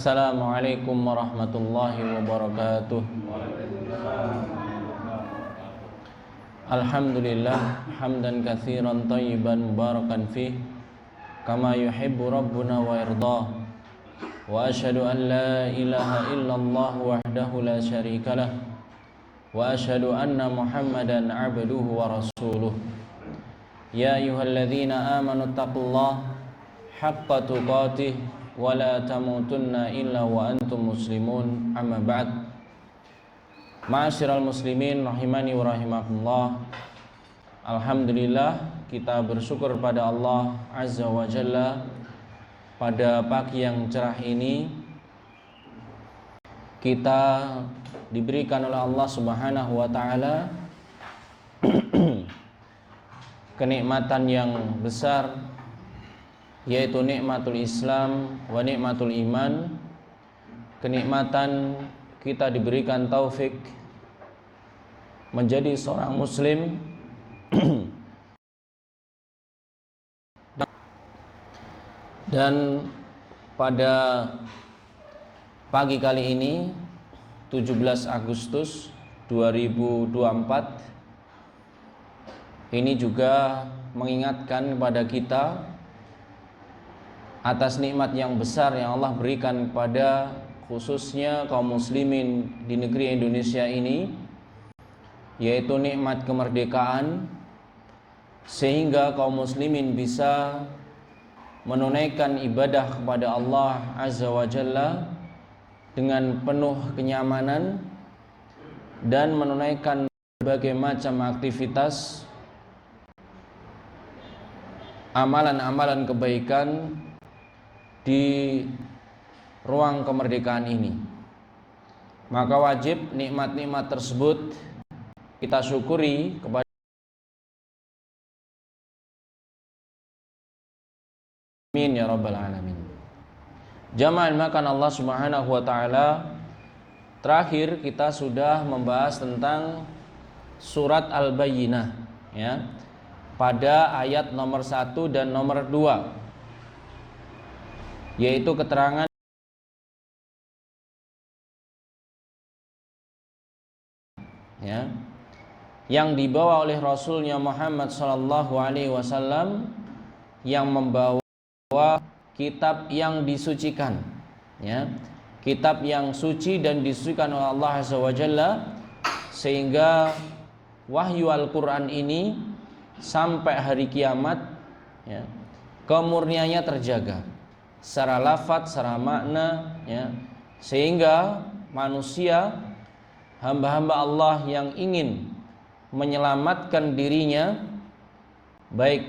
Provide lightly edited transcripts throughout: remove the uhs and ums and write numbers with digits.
Assalamualaikum warahmatullahi wabarakatuh. Alhamdulillah hamdan katsiran thayyiban mubarakan fih kama yuhibbu rabbuna wa yardah. Wa asyhadu an la ilaha illallah wahdahu la syarikalah wa asyhadu anna Muhammadan abduhu wa rasuluh. Ya ayyuhalladzina amanu taqullaha haqqa tuqatih wa la tamutunna illa wa antum muslimun, amma ba'd. Ma'asyiral muslimin rahimani wa rahimakumullah. Alhamdulillah, kita bersyukur pada Allah Azza wa Jalla pada pagi yang cerah ini kita diberikan oleh Allah Subhanahu wa taala kenikmatan yang besar, yaitu nikmatul Islam wa nikmatul iman. Kenikmatan kita diberikan taufik menjadi seorang muslim dan pada pagi kali ini 17 Agustus 2024 ini juga mengingatkan kepada kita atas nikmat yang besar yang Allah berikan kepada khususnya kaum muslimin di negeri Indonesia ini, yaitu nikmat kemerdekaan, sehingga kaum muslimin bisa menunaikan ibadah kepada Allah Azza wa Jalla dengan penuh kenyamanan dan menunaikan berbagai macam aktivitas amalan-amalan kebaikan di ruang kemerdekaan ini. Maka wajib nikmat-nikmat tersebut kita syukuri kepada amin ya rabbal alamin. Jamaah makan Allah Subhanahu wa taala, terakhir kita sudah membahas tentang surat Al-Bayyinah ya, pada ayat nomor 1 dan nomor 2, yaitu keterangan ya, yang dibawa oleh Rasulnya Muhammad sallallahu alaihi wasallam yang membawa kitab yang disucikan ya, kitab yang suci dan disucikan oleh Allah Azza wa Jalla, sehingga wahyu Al-Qur'an ini sampai hari kiamat ya, kemurniannya terjaga secara lafaz, secara makna ya, sehingga manusia, hamba-hamba Allah yang ingin menyelamatkan dirinya baik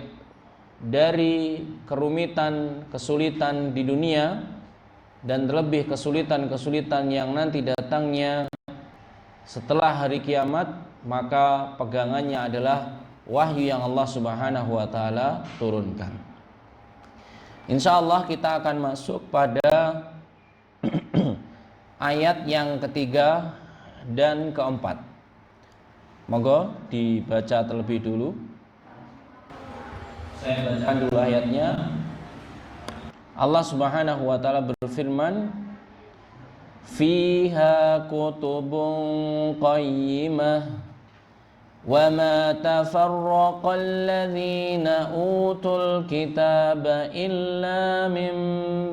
dari kerumitan, kesulitan di dunia dan terlebih kesulitan-kesulitan yang nanti datangnya setelah hari kiamat, maka pegangannya adalah wahyu yang Allah Subhanahu wa taala turunkan. Insyaallah kita akan masuk pada ayat yang ketiga dan keempat. Monggo dibaca terlebih dulu. Saya bacakan dulu ayatnya. Allah Subhanahu wa taala berfirman, "Fiha kutubun qayyimah وَمَا تَفَرَّقَ الَّذِينَ أُوتُوا الْكِتَابَ إِلَّا مِنْ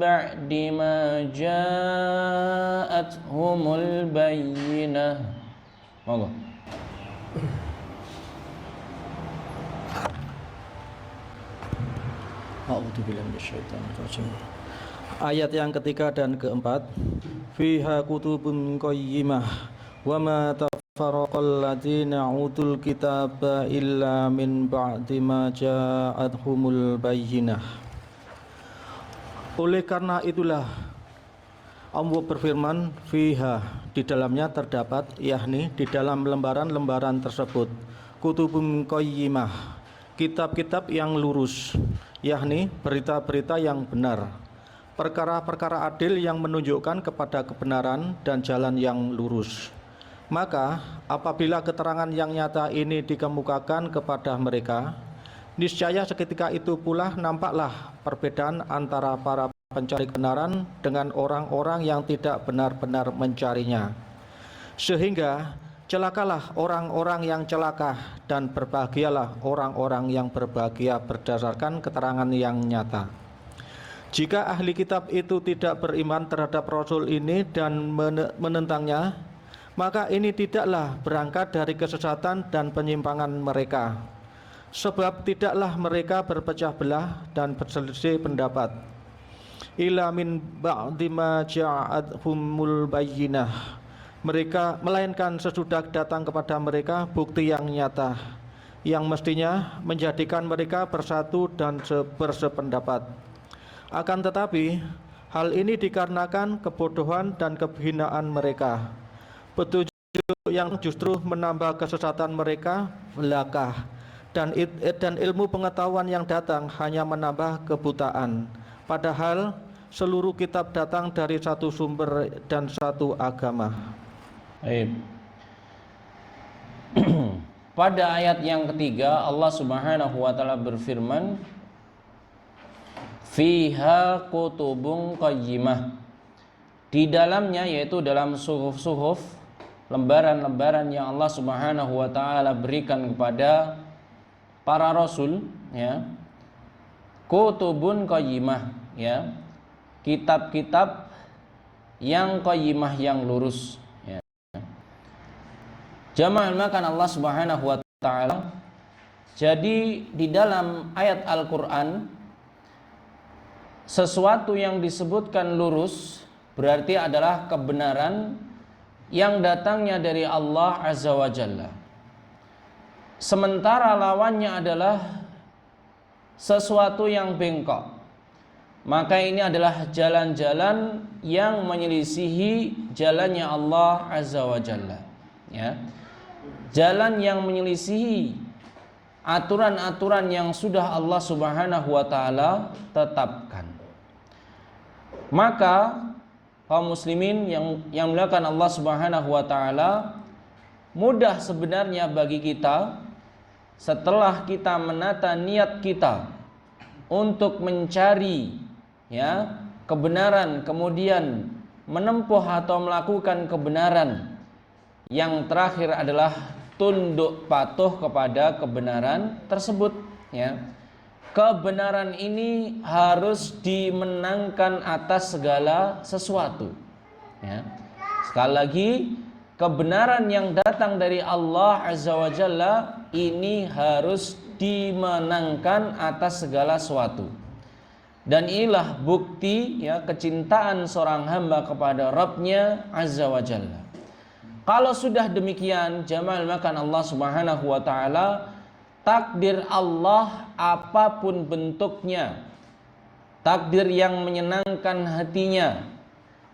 بَعْدِ مَا جَاءَتْهُمُ الْبَيِّنَةُ." Monggo. A'udzubillahi minasyaitonir rajim. Ayat yang ketiga dan keempat. Fiha kutubun qayyimah wa ma faraqal ladzina utul kitaba illa min ba'di ma ja'atuhumul bayyinah. Oleh karena itulah Allah berfirman, fiha, di dalamnya terdapat, yakni di dalam lembaran-lembaran tersebut, kutubun qayyimah, kitab-kitab yang lurus, yakni berita-berita yang benar, perkara-perkara adil yang menunjukkan kepada kebenaran dan jalan yang lurus. Maka apabila keterangan yang nyata ini dikemukakan kepada mereka, niscaya seketika itu pula nampaklah perbedaan antara para pencari kebenaran dengan orang-orang yang tidak benar-benar mencarinya. Sehingga celakalah orang-orang yang celaka dan berbahagialah orang-orang yang berbahagia berdasarkan keterangan yang nyata. Jika ahli kitab itu tidak beriman terhadap Rasul ini dan menentangnya, maka ini tidaklah berangkat dari kesesatan dan penyimpangan mereka. Sebab tidaklah mereka berpecah belah dan berselisih pendapat. Ila min ba'di ma ja'athumul bayyinah. Mereka melainkan sesudah datang kepada mereka bukti yang nyata yang mestinya menjadikan mereka bersatu dan bersependapat. Akan tetapi hal ini dikarenakan kebodohan dan kehinaan mereka. Petunjuk yang justru menambah kesesatan mereka belaka, dan ilmu pengetahuan yang datang hanya menambah kebutaan. Padahal seluruh kitab datang dari satu sumber dan satu agama. Baik. Pada ayat yang ketiga Allah Subhanahu wa taala berfirman, fiha kutubun qayyimah. Di dalamnya, yaitu dalam suhuf-suhuf, lembaran-lembaran yang Allah Subhanahu wa taala berikan kepada para rasul, ya. Kutubun qayyimah, ya. Kitab-kitab yang qayyimah, yang lurus. Jamaah makan Allah Subhanahu wa taala. Jadi di dalam ayat Al-Qur'an, sesuatu yang disebutkan lurus berarti adalah kebenaran yang datangnya dari Allah Azza wa Jalla. Sementara lawannya adalah sesuatu yang bengkok, maka ini adalah jalan-jalan yang menyelisihi jalannya Allah Azza wa Jalla, ya. Jalan yang menyelisihi aturan-aturan yang sudah Allah Subhanahu wa taala tetapkan. Maka kaum muslimin yang melakukan Allah Subhanahu wa taala, mudah sebenarnya bagi kita setelah kita menata niat kita untuk mencari, ya, kebenaran, kemudian menempuh atau melakukan kebenaran. Yang terakhir adalah tunduk patuh kepada kebenaran tersebut, ya. Kebenaran ini harus dimenangkan atas segala sesuatu, ya. Sekali lagi, kebenaran yang datang dari Allah Azza wa Jalla ini harus dimenangkan atas segala sesuatu. Dan inilah bukti, ya, kecintaan seorang hamba kepada Rabbnya Azza wa Jalla. Kalau sudah demikian, jamaah makan Allah Subhanahu wa taala, takdir Allah apapun bentuknya, takdir yang menyenangkan hatinya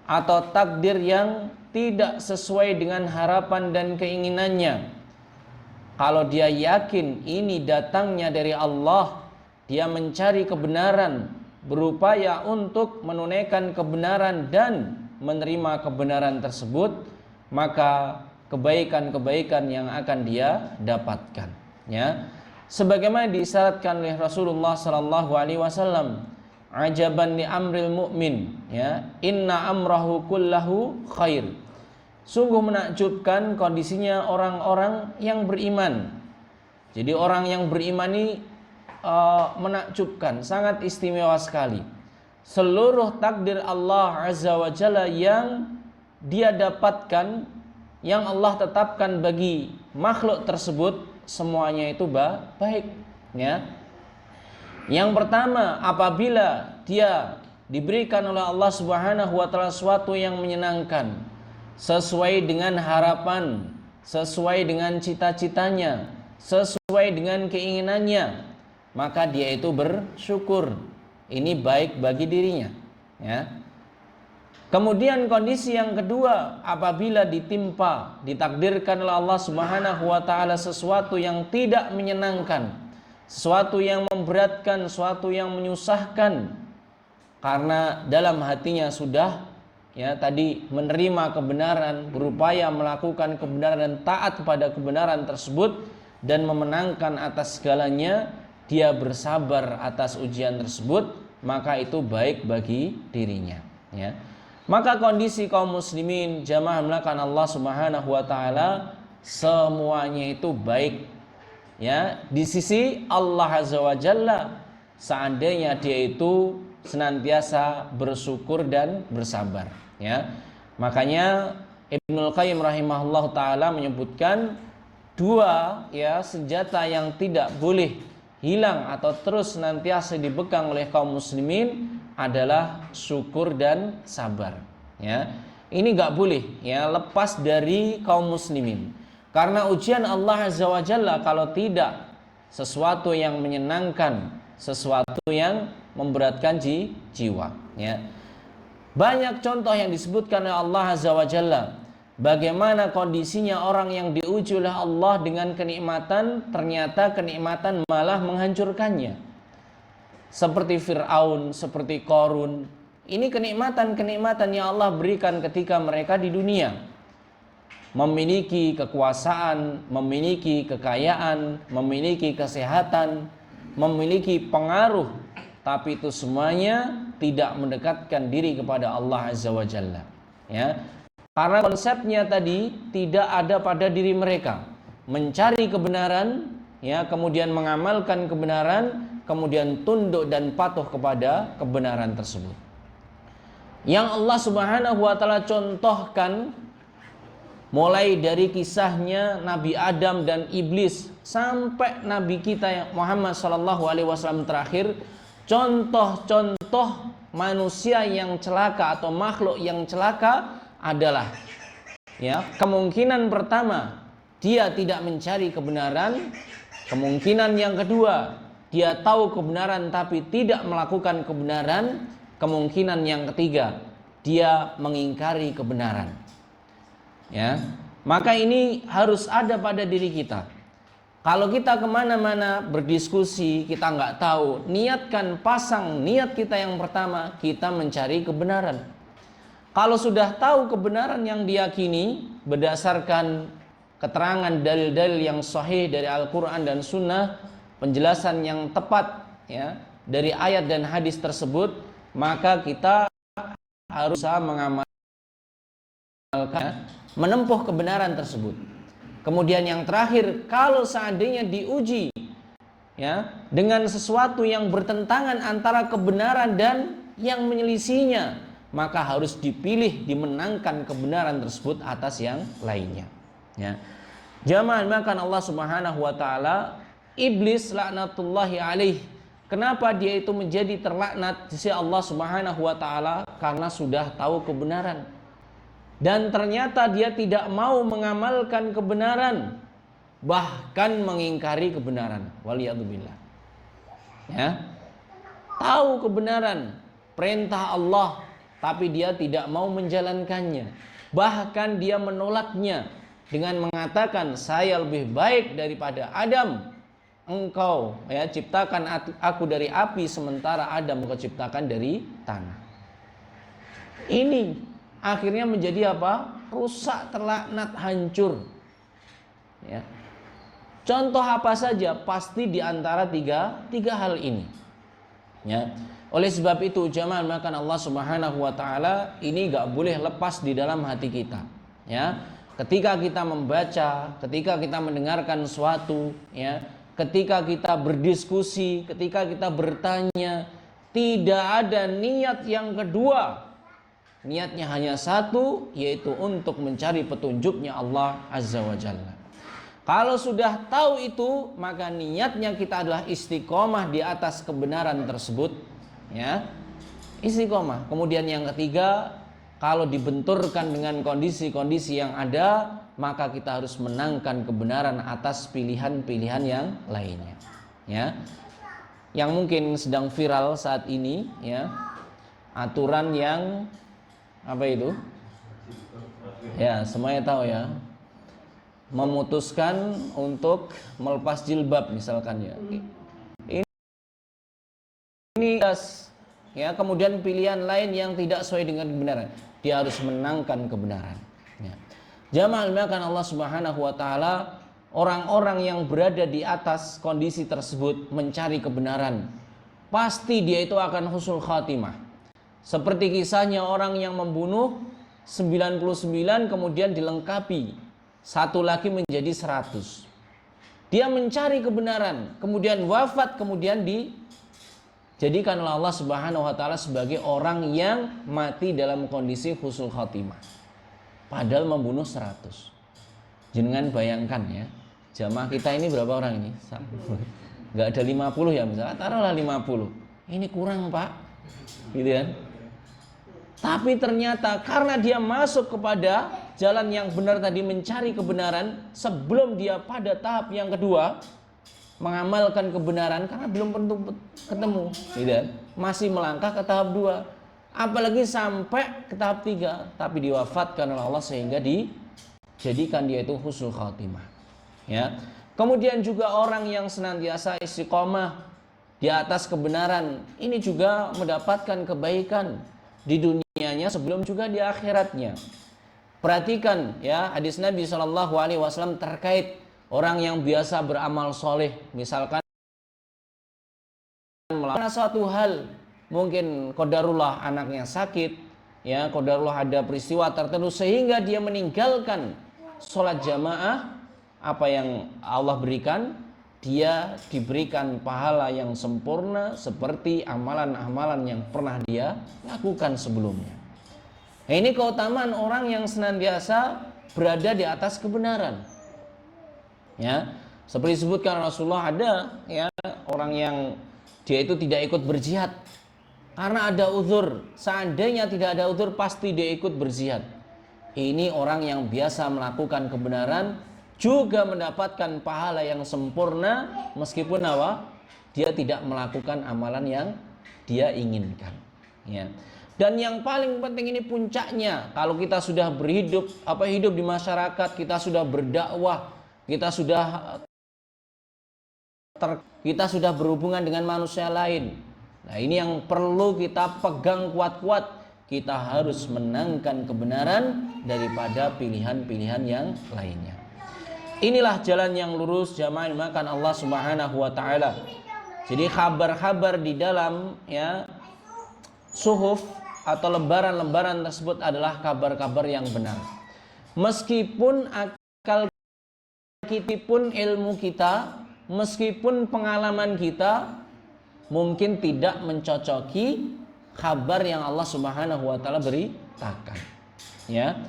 atau takdir yang tidak sesuai dengan harapan dan keinginannya, kalau dia yakin ini datangnya dari Allah, dia mencari kebenaran, berupaya untuk menunaikan kebenaran dan menerima kebenaran tersebut, maka kebaikan-kebaikan yang akan dia dapatkan, ya. Sebagaimana disyaratkan oleh Rasulullah sallallahu alaihi wasallam, ajaban li amril mu'min, ya, inna amrahu kullahu khair. Sungguh menakjubkan kondisinya orang-orang yang beriman. Jadi orang yang beriman ini menakjubkan, sangat istimewa sekali. Seluruh takdir Allah Azza wa Jalla yang dia dapatkan, yang Allah tetapkan bagi makhluk tersebut, semuanya itu baik, ya. Yang pertama, apabila dia diberikan oleh Allah Subhanahu wa taala sesuatu yang menyenangkan, sesuai dengan harapan, sesuai dengan cita-citanya, sesuai dengan keinginannya, maka dia itu bersyukur. Ini baik bagi dirinya, ya. Kemudian kondisi yang kedua, apabila ditakdirkan oleh Allah Subhanahu wa taala sesuatu yang tidak menyenangkan, sesuatu yang memberatkan, sesuatu yang menyusahkan, karena dalam hatinya sudah, ya, tadi menerima kebenaran, berupaya melakukan kebenaran dan taat pada kebenaran tersebut dan memenangkan atas segalanya, dia bersabar atas ujian tersebut, maka itu baik bagi dirinya, ya. Maka kondisi kaum muslimin jamaah melakukan Allah Subhanahu wa taala semuanya itu baik, ya, di sisi Allah Azza wa Jalla, seandainya dia itu senantiasa bersyukur dan bersabar, ya. Makanya Ibnul Qayyim rahimahullah taala menyebutkan dua, ya, senjata yang tidak boleh hilang atau terus senantiasa dipegang oleh kaum muslimin adalah syukur dan sabar, ya. Ini nggak boleh, ya, lepas dari kaum muslimin, karena ujian Allah Azza wa Jalla kalau tidak sesuatu yang menyenangkan, sesuatu yang memberatkan jiwa, ya. Banyak contoh yang disebutkan oleh Allah Azza wa Jalla, bagaimana kondisinya orang yang diuji oleh Allah dengan kenikmatan, ternyata kenikmatan malah menghancurkannya. Seperti Fir'aun, seperti Qarun. Ini kenikmatan-kenikmatan yang Allah berikan ketika mereka di dunia. Memiliki kekuasaan, memiliki kekayaan, memiliki kesehatan, memiliki pengaruh. Tapi itu semuanya tidak mendekatkan diri kepada Allah Azza wa Jalla, ya. Karena konsepnya tadi tidak ada pada diri mereka. Mencari kebenaran, ya, kemudian mengamalkan kebenaran, kemudian tunduk dan patuh kepada kebenaran tersebut. Yang Allah Subhanahu wa taala contohkan mulai dari kisahnya Nabi Adam dan iblis sampai Nabi kita Muhammad sallallahu alaihi wasallam terakhir, contoh-contoh manusia yang celaka atau makhluk yang celaka adalah, ya, kemungkinan pertama dia tidak mencari kebenaran, kemungkinan yang kedua dia tahu kebenaran tapi tidak melakukan kebenaran, kemungkinan yang ketiga dia mengingkari kebenaran, ya. Maka ini harus ada pada diri kita. Kalau kita kemana-mana berdiskusi, kita nggak tahu, niatkan, pasang niat kita yang pertama, kita mencari kebenaran. Kalau sudah tahu kebenaran yang diyakini berdasarkan keterangan dalil-dalil yang sahih dari Al-Quran dan Sunnah, penjelasan yang tepat, ya, dari ayat dan hadis tersebut, maka kita harus mengamalkan, menempuh kebenaran tersebut. Kemudian yang terakhir, kalau seandainya diuji, ya, dengan sesuatu yang bertentangan antara kebenaran dan yang menyelisihinya, maka harus dipilih, dimenangkan kebenaran tersebut atas yang lainnya, ya. Jamaah makan Allah Subhanahu wa taala, iblis laknatullahi alaih, kenapa dia itu menjadi terlaknat di sisi Allah Subhanahu wa taala? Karena sudah tahu kebenaran dan ternyata dia tidak mau mengamalkan kebenaran, bahkan mengingkari kebenaran. Waliyadzubillah, ya. Tahu kebenaran, perintah Allah, tapi dia tidak mau menjalankannya. Bahkan dia menolaknya dengan mengatakan, saya lebih baik daripada Adam. Engkau, ya, ciptakan aku dari api, sementara Adam engkau ciptakan dari tanah. Ini akhirnya menjadi apa? Rusak, terlaknat, hancur, ya. Contoh apa saja? Pasti di antara tiga hal ini, ya. Oleh sebab itu jamaah makan Allah Subhanahu wa taala, ini gak boleh lepas di dalam hati kita, ya. Ketika kita membaca, ketika kita mendengarkan sesuatu, ya, ketika kita berdiskusi, ketika kita bertanya, tidak ada niat yang kedua. Niatnya hanya satu, yaitu untuk mencari petunjuknya Allah Azza wa Jalla. Kalau sudah tahu itu, maka niatnya kita adalah istiqomah di atas kebenaran tersebut, ya. Istiqomah. Kemudian yang ketiga, kalau dibenturkan dengan kondisi-kondisi yang ada, maka kita harus menangkan kebenaran atas pilihan-pilihan yang lainnya, ya. Yang mungkin sedang viral saat ini, ya, aturan yang apa itu? Ya, semuanya tahu, ya. Memutuskan untuk melepas jilbab misalkan, ya. Ini ya, kemudian pilihan lain yang tidak sesuai dengan kebenaran, dia harus menangkan kebenaran, ya. Jamaah makan Allah Subhanahu wa taala, orang-orang yang berada di atas kondisi tersebut mencari kebenaran, pasti dia itu akan husnul khatimah. Seperti kisahnya orang yang membunuh 99 kemudian dilengkapi satu lagi menjadi 100. Dia mencari kebenaran, kemudian wafat, kemudian dijadikan oleh Allah Subhanahu wa taala sebagai orang yang mati dalam kondisi husnul khatimah. Padahal membunuh 100. Jangan bayangkan ya, jamaah kita ini berapa orang ini? Nggak ada 50 ya misalnya, taruhlah 50. Ini kurang Pak, gitu kan? Tapi ternyata karena dia masuk kepada jalan yang benar tadi, mencari kebenaran sebelum dia pada tahap yang kedua mengamalkan kebenaran, karena belum tentu ketemu, gitu kan? Masih melangkah ke tahap 2, apalagi sampai ke tahap 3, tapi diwafatkan oleh Allah sehingga dijadikan dia itu husnul khatimah. Ya. Kemudian juga orang yang senantiasa istiqomah di atas kebenaran, ini juga mendapatkan kebaikan di dunianya sebelum juga di akhiratnya. Perhatikan ya hadis Nabi SAW terkait orang yang biasa beramal soleh, misalkan melakukan suatu hal, mungkin qadarullah anaknya sakit, ya qadarullah ada peristiwa tertentu sehingga dia meninggalkan sholat jamaah, apa yang Allah berikan, dia diberikan pahala yang sempurna seperti amalan-amalan yang pernah dia lakukan sebelumnya. Nah, ini keutamaan orang yang senantiasa berada di atas kebenaran. Ya, seperti disebutkan Rasulullah, ada ya orang yang dia itu tidak ikut berjihad karena ada uzur. Seandainya tidak ada uzur pasti dia ikut berjihad. Ini orang yang biasa melakukan kebenaran juga mendapatkan pahala yang sempurna meskipun dia tidak melakukan amalan yang dia inginkan. Ya. Dan yang paling penting ini puncaknya, kalau kita sudah hidup di masyarakat, kita sudah berdakwah, kita sudah berhubungan dengan manusia lain. Nah, ini yang perlu kita pegang kuat-kuat. Kita harus menangkan kebenaran daripada pilihan-pilihan yang lainnya. Inilah jalan yang lurus jamaah dimakan Allah Subhanahu wa taala. Jadi kabar-kabar di dalam ya suhuf atau lembaran-lembaran tersebut adalah kabar-kabar yang benar. Meskipun akal kita pun ilmu kita, meskipun pengalaman kita mungkin tidak mencocoki kabar yang Allah Subhanahu wa taala beritakan. Ya.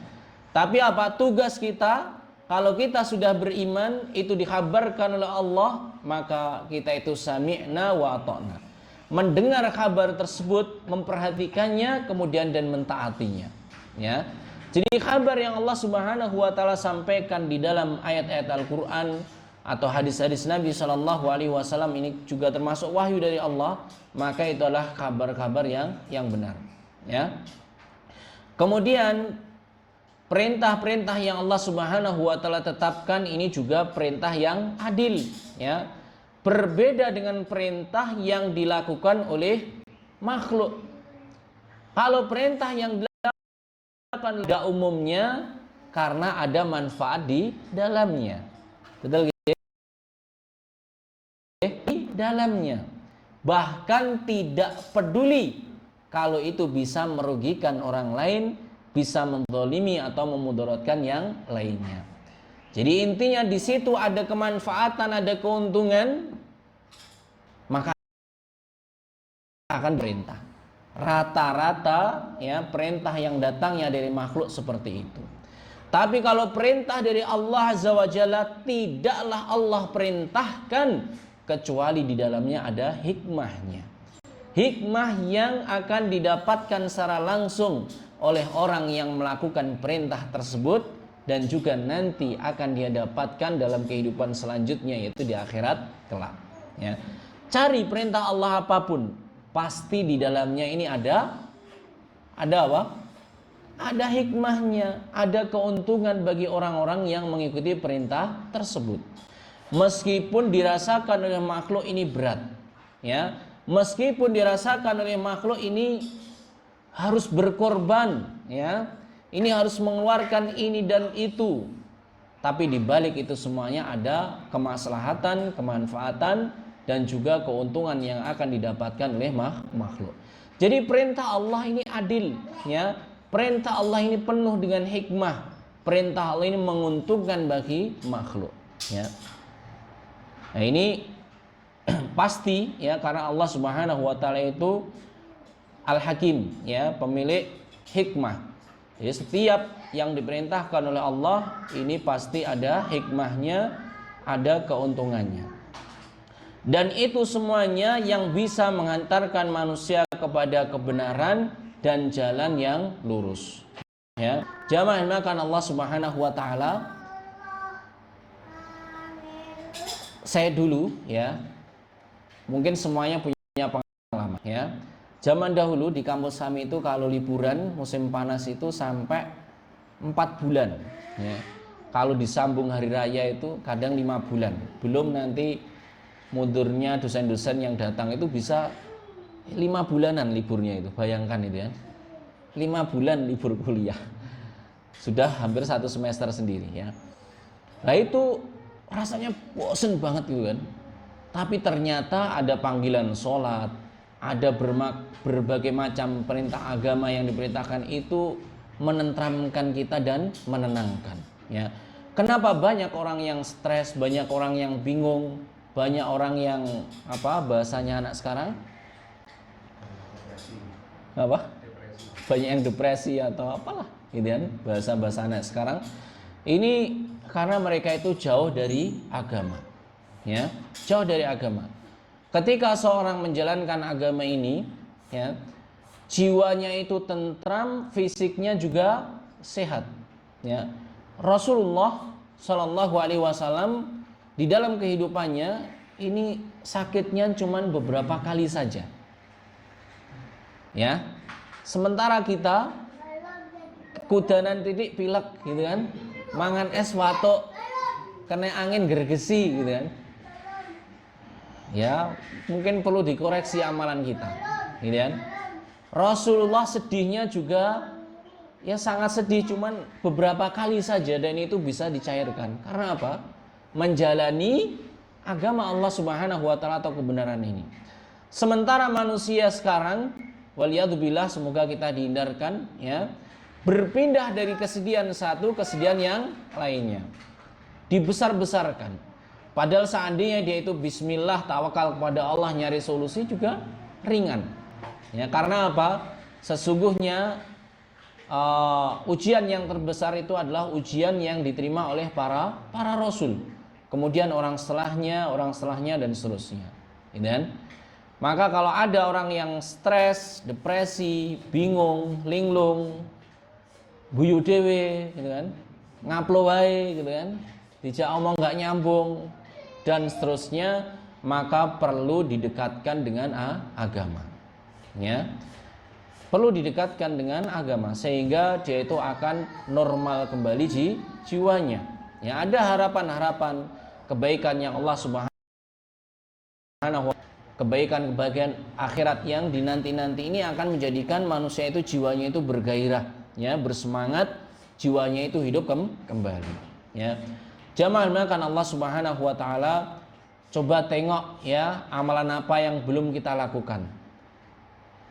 Tapi apa tugas kita? Kalau kita sudah beriman, itu dikabarkan oleh Allah, maka kita itu sami'na wa ata'na. Mendengar kabar tersebut, memperhatikannya, kemudian dan mentaatinya. Ya. Jadi kabar yang Allah Subhanahu wa taala sampaikan di dalam ayat-ayat Al-Qur'an atau hadis-hadis Nabi SAW ini juga termasuk wahyu dari Allah, maka itu adalah kabar-kabar yang benar. Ya. Kemudian perintah-perintah yang Allah Subhanahu wa taala tetapkan ini juga perintah yang adil, ya. Berbeda dengan perintah yang dilakukan oleh makhluk. Kalau perintah yang dilakukan tidak umumnya karena ada manfaat di dalamnya. Betul gitu? Di dalamnya. Bahkan tidak peduli kalau itu bisa merugikan orang lain, bisa menzalimi atau memudaratkan yang lainnya. Jadi intinya di situ ada kemanfaatan, ada keuntungan, maka akan perintah. Rata-rata ya perintah yang datangnya dari makhluk seperti itu. Tapi kalau perintah dari Allah Azza wa Jalla, tidaklah Allah perintahkan kecuali di dalamnya ada hikmahnya. Hikmah yang akan didapatkan secara langsung oleh orang yang melakukan perintah tersebut dan juga nanti akan dia dapatkan dalam kehidupan selanjutnya, yaitu di akhirat kelak. Ya. Cari perintah Allah apapun, pasti di dalamnya ini ada apa? Ada hikmahnya, ada keuntungan bagi orang-orang yang mengikuti perintah tersebut. Meskipun dirasakan oleh makhluk ini berat, ya. Meskipun dirasakan oleh makhluk ini harus berkorban, ya. Ini harus mengeluarkan ini dan itu. Tapi di balik itu semuanya ada kemaslahatan, kemanfaatan dan juga keuntungan yang akan didapatkan oleh makhluk. Jadi perintah Allah ini adil, ya. Perintah Allah ini penuh dengan hikmah. Perintah Allah ini menguntungkan bagi makhluk, ya. Nah, ini pasti, ya, karena Allah Subhanahu wa taala itu Al-Hakim, ya, pemilik hikmah. Jadi setiap yang diperintahkan oleh Allah ini pasti ada hikmahnya, ada keuntungannya. Dan itu semuanya yang bisa menghantarkan manusia kepada kebenaran dan jalan yang lurus. Ya, jamaah dimuliakan Allah Subhanahu wa taala. Saya dulu, ya, mungkin semuanya punya pengalaman, ya. Zaman dahulu di kampus kami itu kalau liburan musim panas itu sampai 4 bulan, ya. Kalau disambung hari raya itu kadang 5 bulan. Belum nanti mundurnya dosen-dosen yang datang itu bisa 5 bulanan liburnya itu. Bayangkan itu, ya. 5 bulan libur kuliah. Sudah hampir 1 semester sendiri, ya. Nah itu rasanya bosen banget gitu kan. Tapi ternyata ada panggilan sholat, ada berbagai macam perintah agama yang diperintahkan itu menenteramkan kita dan menenangkan, ya. Kenapa banyak orang yang stres, banyak orang yang bingung, banyak orang yang bahasanya anak sekarang banyak yang depresi atau apalah gitu kan, bahasa anak sekarang ini karena mereka itu jauh dari agama, ya, jauh dari agama. Ketika seorang menjalankan agama ini, ya, jiwanya itu tentram, fisiknya juga sehat, ya. Rasulullah Shallallahu Alaihi Wasallam di dalam kehidupannya ini sakitnya cuman beberapa kali saja, ya. Sementara kita kudanan titik pilek gitu kan, mangan es watuk kena angin gergesi gitu kan, ya, mungkin perlu dikoreksi amalan kita gitu kan. Rasulullah sedihnya juga ya sangat sedih cuman beberapa kali saja dan itu bisa dicairkan. Karena apa? Menjalani agama Allah Subhanahu wa taala atau kebenaran ini. Sementara manusia sekarang, waliyadzubillah, semoga kita dihindarkan, ya, berpindah dari kesedihan satu kesedihan yang lainnya. Dibesar-besarkan. Padahal seandainya dia itu bismillah, tawakal kepada Allah, nyari solusi juga ringan. Ya, karena apa? Sesungguhnya ujian yang terbesar itu adalah ujian yang diterima oleh para rasul. Kemudian orang setelahnya dan seterusnya. Dan maka kalau ada orang yang stres, depresi, bingung, linglung, guyu dewe gitu kan, ngaplo wae gitu kan, dijak omong nggak nyambung dan seterusnya, maka perlu didekatkan dengan agama, ya. Perlu didekatkan dengan agama sehingga dia itu akan normal kembali jiwanya. Ya, ada harapan-harapan kebaikan yang Allah Subhanahu wa taala, kebaikan akhirat yang dinanti-nanti ini akan menjadikan manusia itu jiwanya itu bergairah, ya, bersemangat, jiwanya itu hidup kembali, ya. Jamaah dimuliakan Allah Subhanahu wa taala, coba tengok, ya, amalan apa yang belum kita lakukan.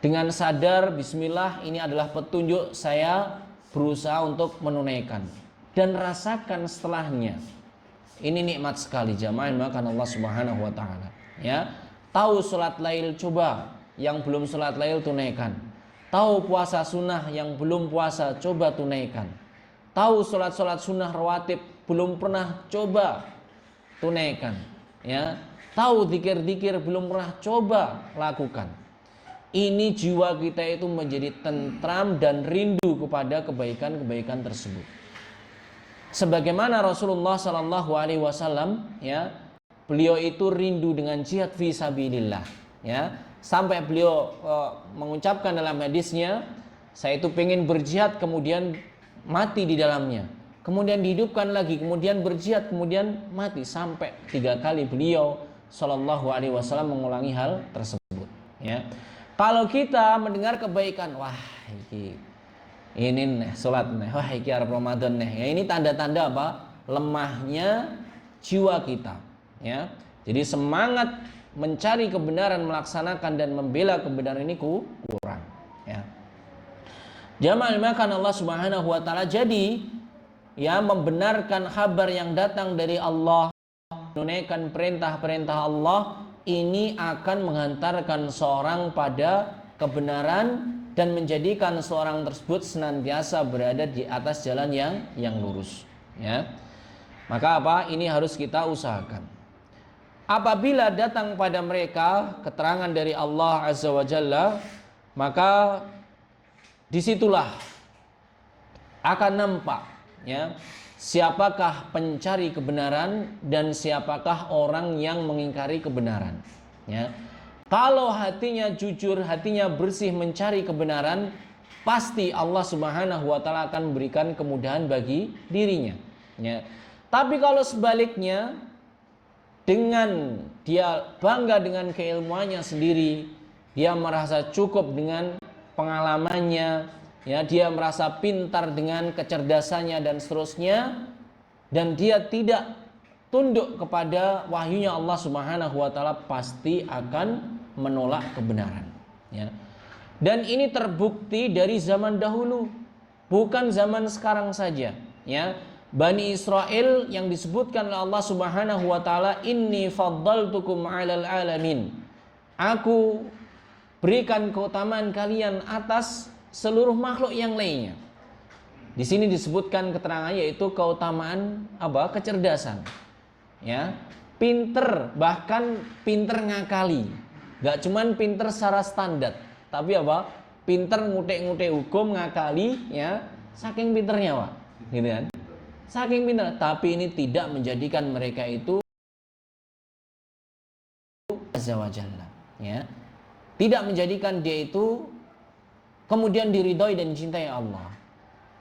Dengan sadar bismillah ini adalah petunjuk, saya berusaha untuk menunaikan dan rasakan setelahnya. Ini nikmat sekali jamaah dimuliakan Allah Subhanahu wa taala, ya. Tahu salat lail, coba yang belum salat lail tunaikan. Tahu puasa sunnah, yang belum puasa coba tunaikan. Tahu salat sunnah rawatib belum pernah, coba tunaikan, ya. Tahu zikir-zikir belum pernah, coba lakukan. Ini jiwa kita itu menjadi tentram dan rindu kepada kebaikan-kebaikan tersebut. Sebagaimana Rasulullah Sallallahu Alaihi Wasallam, ya, beliau itu rindu dengan jihad fi sabilillah, ya, sampai beliau mengucapkan dalam hadisnya, saya itu pengen berjihad kemudian mati di dalamnya, kemudian dihidupkan lagi, kemudian berjihad, kemudian mati, sampai 3 kali beliau Sallallahu Alaihi Wasallam mengulangi hal tersebut, ya. Kalau kita mendengar kebaikan, wah ini nih sholat nih, wah iki arep Ramadan nih, ya, ini tanda-tanda apa? Lemahnya jiwa kita, ya. Jadi semangat mencari kebenaran, melaksanakan dan membela kebenaran ini kurang, ya. Jamaah makan Allah Subhanahu wa taala, jadi ya membenarkan kabar yang datang dari Allah, menunaikan perintah-perintah Allah, ini akan menghantarkan seorang pada kebenaran dan menjadikan seorang tersebut senantiasa berada di atas jalan yang lurus, ya. Maka apa? Ini harus kita usahakan. Apabila datang pada mereka keterangan dari Allah Azza wa Jalla, maka disitulah akan nampak, ya, siapakah pencari kebenaran dan siapakah orang yang mengingkari kebenaran, ya. Kalau hatinya jujur, hatinya bersih mencari kebenaran, pasti Allah Subhanahu wa taala akan memberikan kemudahan bagi dirinya, ya. Tapi kalau sebaliknya, dengan dia bangga dengan keilmuannya sendiri, dia merasa cukup dengan pengalamannya, ya, dia merasa pintar dengan kecerdasannya dan seterusnya, dan dia tidak tunduk kepada wahyunya Allah Subhanahu wa taala, pasti akan menolak kebenaran, ya. Dan ini terbukti dari zaman dahulu, bukan zaman sekarang saja, ya. Bani Israel yang disebutkan oleh Allah Subhanahu wa taala, inni faddaltukum 'alal alamin. Aku berikan keutamaan kalian atas seluruh makhluk yang lainnya. Di sini disebutkan keterangannya yaitu keutamaan apa? Kecerdasan. Ya, pinter, bahkan pinter ngakali. Gak cuman pinter secara standar, tapi apa? Pinter ngutek-ngutek hukum, ngakali, ya, saking pinternya, Pak. Gitu kan? Saking pinter, tapi ini tidak menjadikan mereka itu Azza wa Jalla, ya. Tidak menjadikan dia itu kemudian diridhoi dan dicintai Allah.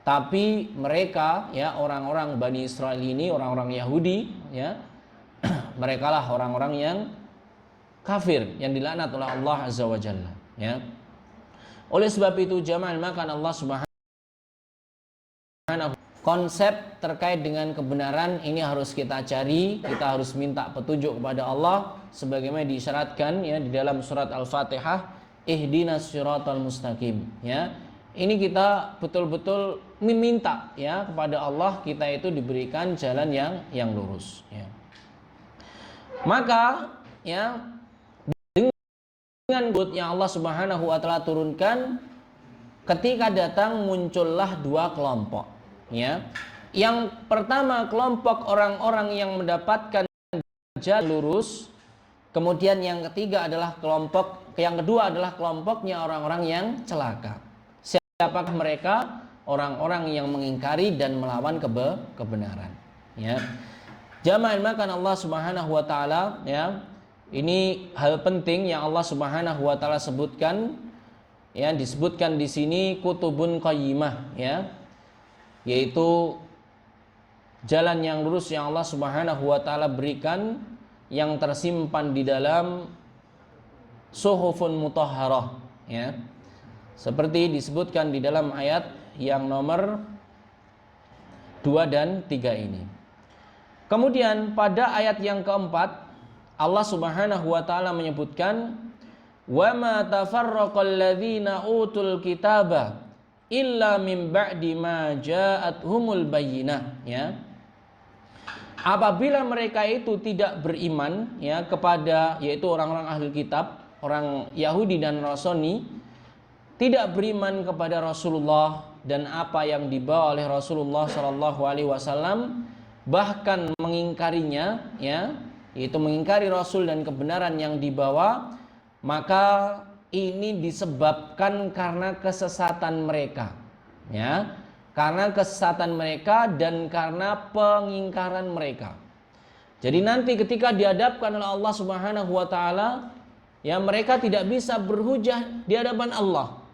Tapi mereka, ya, orang-orang Bani Israel ini, orang-orang Yahudi, ya, mereka lah orang-orang yang kafir, yang dilaknat oleh Allah Azza wa Jalla, ya. Oleh sebab itu jamaah makan Allah Subhanahu, konsep terkait dengan kebenaran ini harus kita cari, kita harus minta petunjuk kepada Allah sebagaimana disyaratkan, ya, di dalam surat Al-Fatihah, ihdinas siratal mustaqim, ya. Ini kita betul-betul meminta, ya, kepada Allah kita itu diberikan jalan yang lurus, ya. Maka, ya, dengan buat yang Allah Subhanahu wa taala turunkan, ketika datang muncullah dua kelompok, ya. Yang pertama kelompok orang-orang yang mendapatkan jalan lurus, kemudian yang ketiga adalah yang kedua adalah kelompoknya orang-orang yang celaka. Siapakah mereka? Orang-orang yang mengingkari dan melawan kebenaran, ya. Jamaah makan Allah Subhanahu wa taala, ya. Ini hal penting yang Allah Subhanahu wa taala sebutkan, ya, disebutkan di sini kutubun qayyimah, ya, yaitu jalan yang lurus yang Allah Subhanahu wa taala berikan, yang tersimpan di dalam suhufun mutahharah, ya. Seperti disebutkan di dalam ayat yang nomor 2 dan 3 ini. Kemudian pada ayat yang keempat, Allah Subhanahu wa taala menyebutkan, wa ma tafarraqal ladzina utul kitaba illa min ba'di ma ja'athumul bayyinah, ya. Apabila mereka itu tidak beriman, ya, kepada, yaitu orang-orang ahli kitab, orang Yahudi dan Nasrani, tidak beriman kepada Rasulullah dan apa yang dibawa oleh Rasulullah Shallallahu Alaihi Wasallam, bahkan mengingkarinya, ya, yaitu mengingkari Rasul dan kebenaran yang dibawa, maka ini disebabkan karena kesesatan mereka, ya, karena kesesatan mereka dan karena pengingkaran mereka. Jadi nanti ketika dihadapkan oleh Allah Subhanahu wa taala, ya, mereka tidak bisa berhujah di hadapan Allah.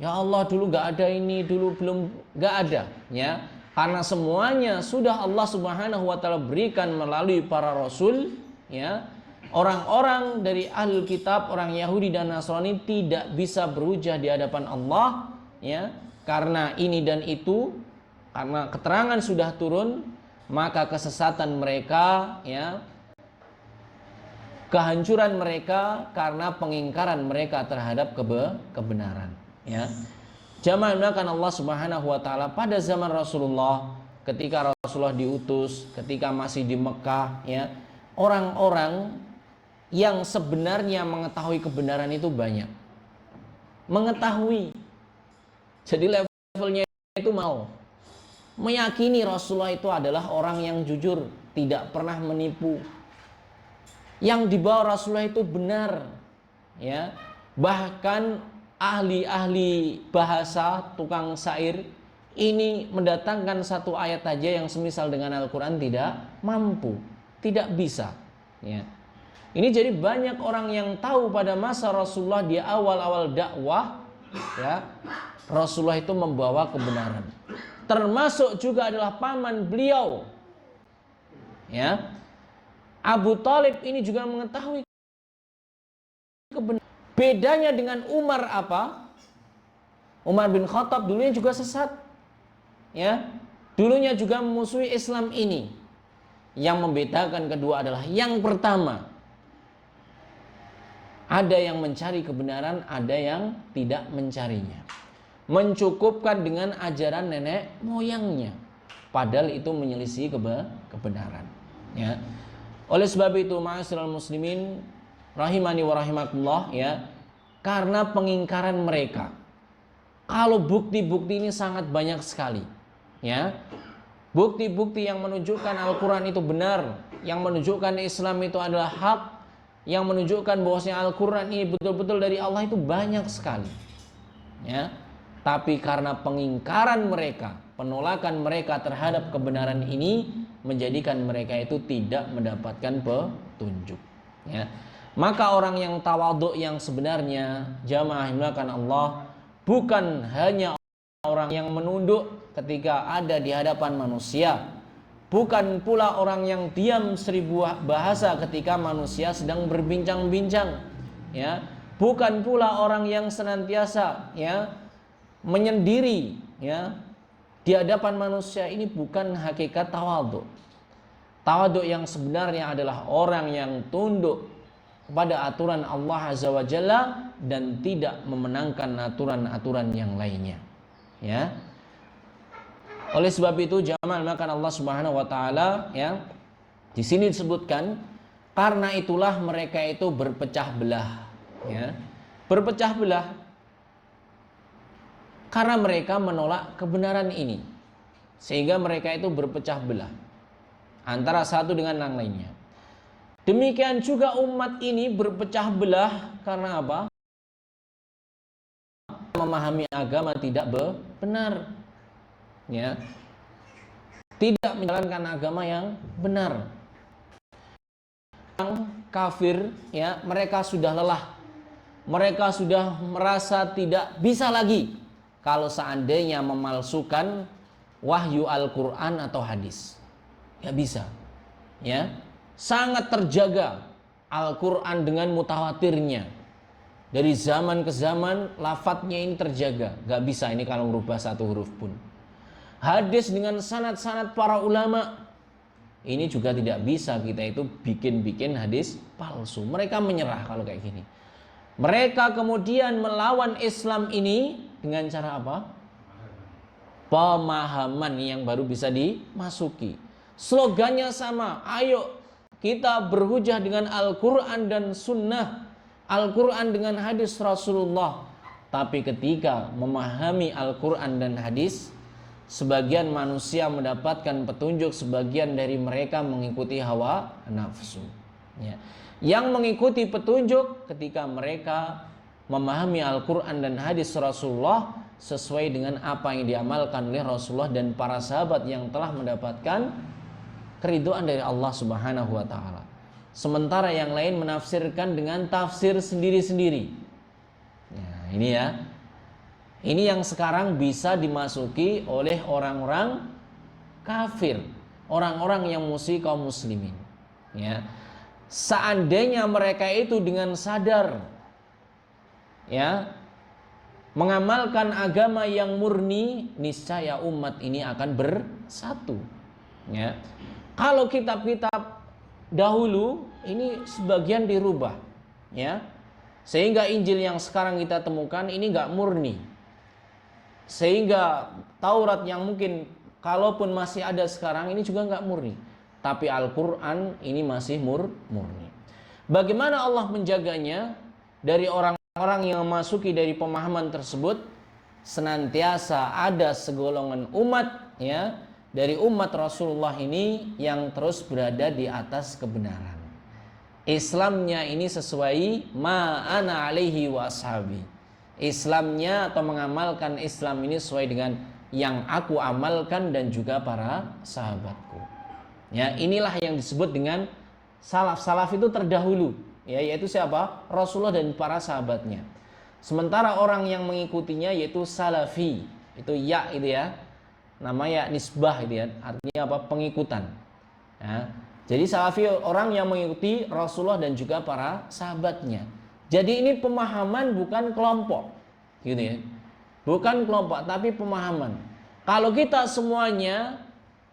Ya Allah, dulu gak ada ini, dulu belum gak ada, ya. Karena semuanya sudah Allah Subhanahu wa taala berikan melalui para rasul, ya. Orang-orang dari ahli kitab, orang Yahudi dan Nasrani tidak bisa berhujah di hadapan Allah, ya. Karena ini dan itu, karena keterangan sudah turun, maka kesesatan mereka, ya, kehancuran mereka karena pengingkaran mereka terhadap kebenaran. Ya. Jamaah dimuliakan Allah Subhanahu wa taala, pada zaman Rasulullah, ketika Rasulullah diutus, ketika masih di Mekah, ya, orang-orang yang sebenarnya mengetahui kebenaran itu banyak. Mengetahui. Jadi levelnya itu mau meyakini Rasulullah itu adalah orang yang jujur, tidak pernah menipu. Yang dibawa Rasulullah itu benar, ya. Bahkan ahli-ahli bahasa, tukang syair ini mendatangkan satu ayat aja yang semisal dengan Al-Quran tidak mampu, tidak bisa, ya. Ini jadi banyak orang yang tahu pada masa Rasulullah di awal-awal dakwah, ya, Rasulullah itu membawa kebenaran. Termasuk juga adalah paman beliau, ya, Abu Thalib ini juga mengetahui kebenaran. Bedanya dengan Umar apa? Umar bin Khattab dulunya juga sesat, ya, dulunya juga memusuhi Islam ini. Yang membedakan kedua adalah yang pertama, ada yang mencari kebenaran, ada yang tidak mencarinya. Mencukupkan dengan ajaran nenek moyangnya, padahal itu menyelisih kebenaran, ya. Oleh sebab itu, ma'asyiral muslimin rahimani wa rahimakumullah, ya, karena pengingkaran mereka. Kalau bukti-bukti ini sangat banyak sekali, ya. Bukti-bukti yang menunjukkan Al-Quran itu benar, yang menunjukkan Islam itu adalah hak, yang menunjukkan bahwasanya Al-Quran ini betul-betul dari Allah itu banyak sekali, ya. Tapi karena pengingkaran mereka, penolakan mereka terhadap kebenaran ini menjadikan mereka itu tidak mendapatkan petunjuk, ya. Maka orang yang tawadhu yang sebenarnya, jamaah dimuliakan Allah, bukan hanya orang yang menunduk ketika ada di hadapan manusia, bukan pula orang yang diam seribu bahasa ketika manusia sedang berbincang-bincang, ya. Bukan pula orang yang senantiasa, ya, menyendiri, ya, di hadapan manusia. Ini bukan hakikat tawadhu. Tawadhu yang sebenarnya adalah orang yang tunduk kepada aturan Allah Azza wa Jalla dan tidak memenangkan aturan-aturan yang lainnya, ya. Oleh sebab itu, jamaah dimuliakan Allah Subhanahu wa taala, ya, di sini disebutkan karena itulah mereka itu berpecah belah, ya. Berpecah belah karena mereka menolak kebenaran ini, sehingga mereka itu berpecah belah antara satu dengan yang lainnya. Demikian juga umat ini berpecah belah karena apa? Memahami agama tidak benar, ya. Tidak menjalankan agama yang benar. Yang kafir, ya, mereka sudah lelah. Mereka sudah merasa tidak bisa lagi kalau seandainya memalsukan wahyu Al-Quran atau hadis. Ya bisa, ya. Sangat terjaga Al-Quran dengan mutawatirnya. Dari zaman ke zaman lafadznya ini terjaga, gak bisa ini kalau merubah satu huruf pun. Hadis dengan sanad-sanad para ulama, ini juga tidak bisa kita itu bikin-bikin hadis palsu. Mereka menyerah kalau kayak gini. Mereka kemudian melawan Islam ini dengan cara apa? Pemahaman yang baru bisa dimasuki. Slogannya sama, ayo kita berhujah dengan Al-Quran dan Sunnah, Al-Quran dengan hadis Rasulullah. Tapi ketika memahami Al-Quran dan hadis, sebagian manusia mendapatkan petunjuk, sebagian dari mereka mengikuti hawa nafsu, ya. Yang mengikuti petunjuk ketika mereka memahami Al-Quran dan hadis Rasulullah sesuai dengan apa yang diamalkan oleh Rasulullah dan para sahabat yang telah mendapatkan keridhaan dari Allah Subhanahu wa taala. Sementara yang lain menafsirkan dengan tafsir sendiri-sendiri. Ya, ini ya. Ini yang sekarang bisa dimasuki oleh orang-orang kafir, orang-orang yang musuhi kaum muslimin, ya. Seandainya mereka itu dengan sadar, ya, mengamalkan agama yang murni, niscaya umat ini akan bersatu, ya. Kalau kitab-kitab dahulu ini sebagian dirubah, ya. Sehingga Injil yang sekarang kita temukan ini nggak murni. Sehingga Taurat yang mungkin kalaupun masih ada sekarang ini juga nggak murni. Tapi Al-Quran ini masih murni. Bagaimana Allah menjaganya dari orang-orang yang memasuki dari pemahaman tersebut? Senantiasa ada segolongan umat, ya, dari umat Rasulullah ini yang terus berada di atas kebenaran. Islamnya ini sesuai ma ana alaihi wa ashabi. Islamnya atau mengamalkan Islam ini sesuai dengan yang aku amalkan dan juga para sahabatku. Ya, inilah yang disebut dengan salaf. Salaf itu terdahulu, ya, yaitu siapa? Rasulullah dan para sahabatnya. Sementara orang yang mengikutinya yaitu salafi. Itu ya itu ya. Namanya nisbah itu ya. Artinya apa? Pengikutan. Ya. Jadi salafi orang yang mengikuti Rasulullah dan juga para sahabatnya. Jadi ini pemahaman bukan kelompok, gitu ya. Bukan kelompok tapi pemahaman. Kalau kita semuanya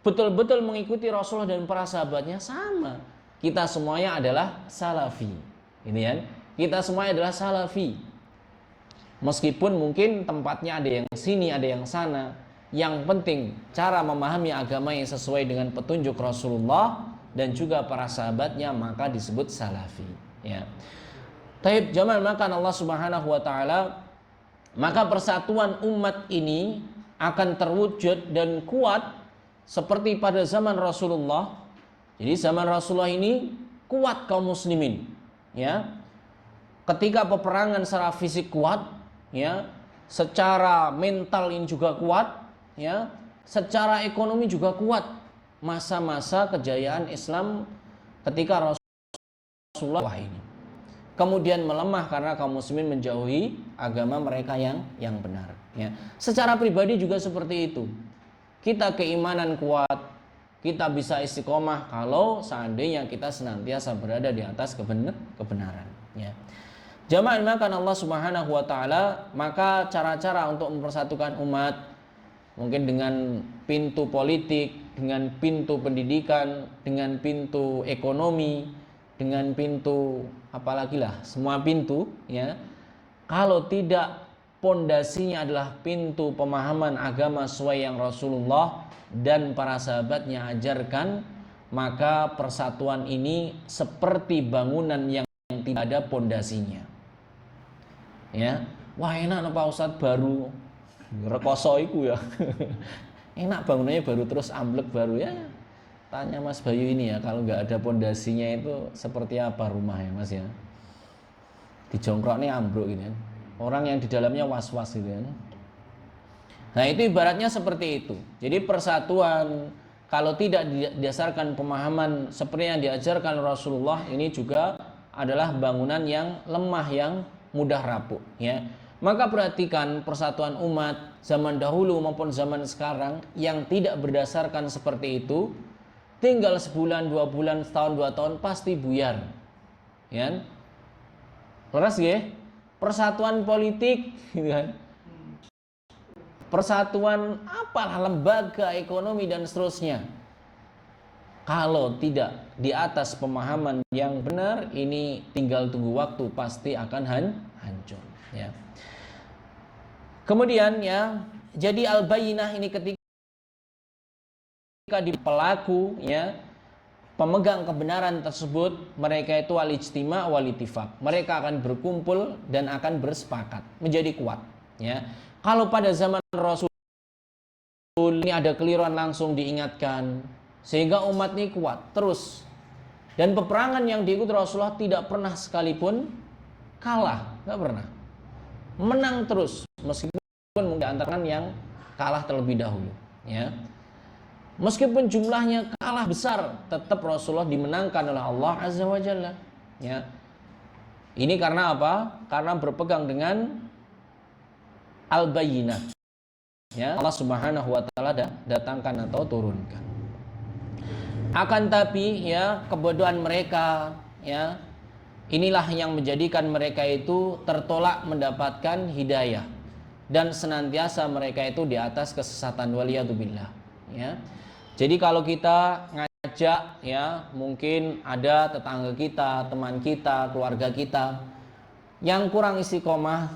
betul-betul mengikuti Rasulullah dan para sahabatnya, sama. Kita semuanya adalah salafi. Ini ya. Kita semuanya adalah salafi. Meskipun mungkin tempatnya ada yang sini, ada yang sana. Yang penting cara memahami agama yang sesuai dengan petunjuk Rasulullah dan juga para sahabatnya, maka disebut salafi, ya. Taib jamaah makan Allah Subhanahu wa taala, maka persatuan umat ini akan terwujud dan kuat seperti pada zaman Rasulullah. Jadi zaman Rasulullah ini kuat kaum muslimin, ya. Ketika peperangan secara fisik kuat, ya, secara mental ini juga kuat, ya, secara ekonomi juga kuat. Masa-masa kejayaan Islam ketika Rasulullah ini kemudian melemah karena kaum muslimin menjauhi agama mereka yang benar, ya. Secara pribadi juga seperti itu. Kita keimanan kuat, kita bisa istiqomah kalau seandainya kita senantiasa berada di atas kebenaran, ya. Jamaah makan Allah Subhanahu wa taala, maka cara-cara untuk mempersatukan umat mungkin dengan pintu politik, dengan pintu pendidikan, dengan pintu ekonomi, dengan pintu apalagi lah, semua pintu, ya. Kalau tidak pondasinya adalah pintu pemahaman agama sesuai yang Rasulullah dan para sahabatnya ajarkan, maka persatuan ini seperti bangunan yang tidak ada pondasinya. Ya, wah enak Pak Ustadz baru rekoso iku ya. Enak bangunannya baru terus amblek baru, ya. Tanya Mas Bayu ini ya, kalau nggak ada pondasinya itu seperti apa rumah ya Mas ya? Dijongkroknya ambruk gitu kan. Orang yang di dalamnya was-was gitu kan. Nah itu ibaratnya seperti itu. Jadi persatuan kalau tidak didasarkan pemahaman seperti yang diajarkan Rasulullah, ini juga adalah bangunan yang lemah, yang mudah rapuh, ya. Maka perhatikan persatuan umat zaman dahulu maupun zaman sekarang yang tidak berdasarkan seperti itu, tinggal sebulan, 2 bulan, setahun, 2 tahun pasti buyar, ya. Leres ya? Persatuan politik, gitu kan? Persatuan apalah, lembaga, ekonomi dan seterusnya. Kalau tidak di atas pemahaman yang benar, ini tinggal tunggu waktu, pasti akan hancur, ya. Kemudian, ya, jadi al-bayyinah ini ketika di pelaku, ya, pemegang kebenaran tersebut, mereka itu al-ijtima' wal-ittifaq. Mereka akan berkumpul dan akan bersepakat menjadi kuat, ya. Kalau pada zaman Rasul ini ada keliruan langsung diingatkan sehingga umat ini kuat terus. Dan peperangan yang diikut Rasulullah tidak pernah sekalipun kalah, nggak pernah. Menang terus meskipun mungkin antara yang kalah terlebih dahulu, ya. Meskipun jumlahnya kalah besar, tetap Rasulullah dimenangkan oleh Allah Azza wa Jalla, ya. Ini karena apa? Karena berpegang dengan al-bayyinah, ya. Allah Subhanahu wa taala datangkan atau turunkan. Akan tapi, ya, kebodohan mereka, ya, inilah yang menjadikan mereka itu tertolak mendapatkan hidayah dan senantiasa mereka itu di atas kesesatan, waliyadzubillah, ya. Jadi kalau kita ngaji diajak, ya mungkin ada tetangga kita, teman kita, keluarga kita yang kurang istiqomah,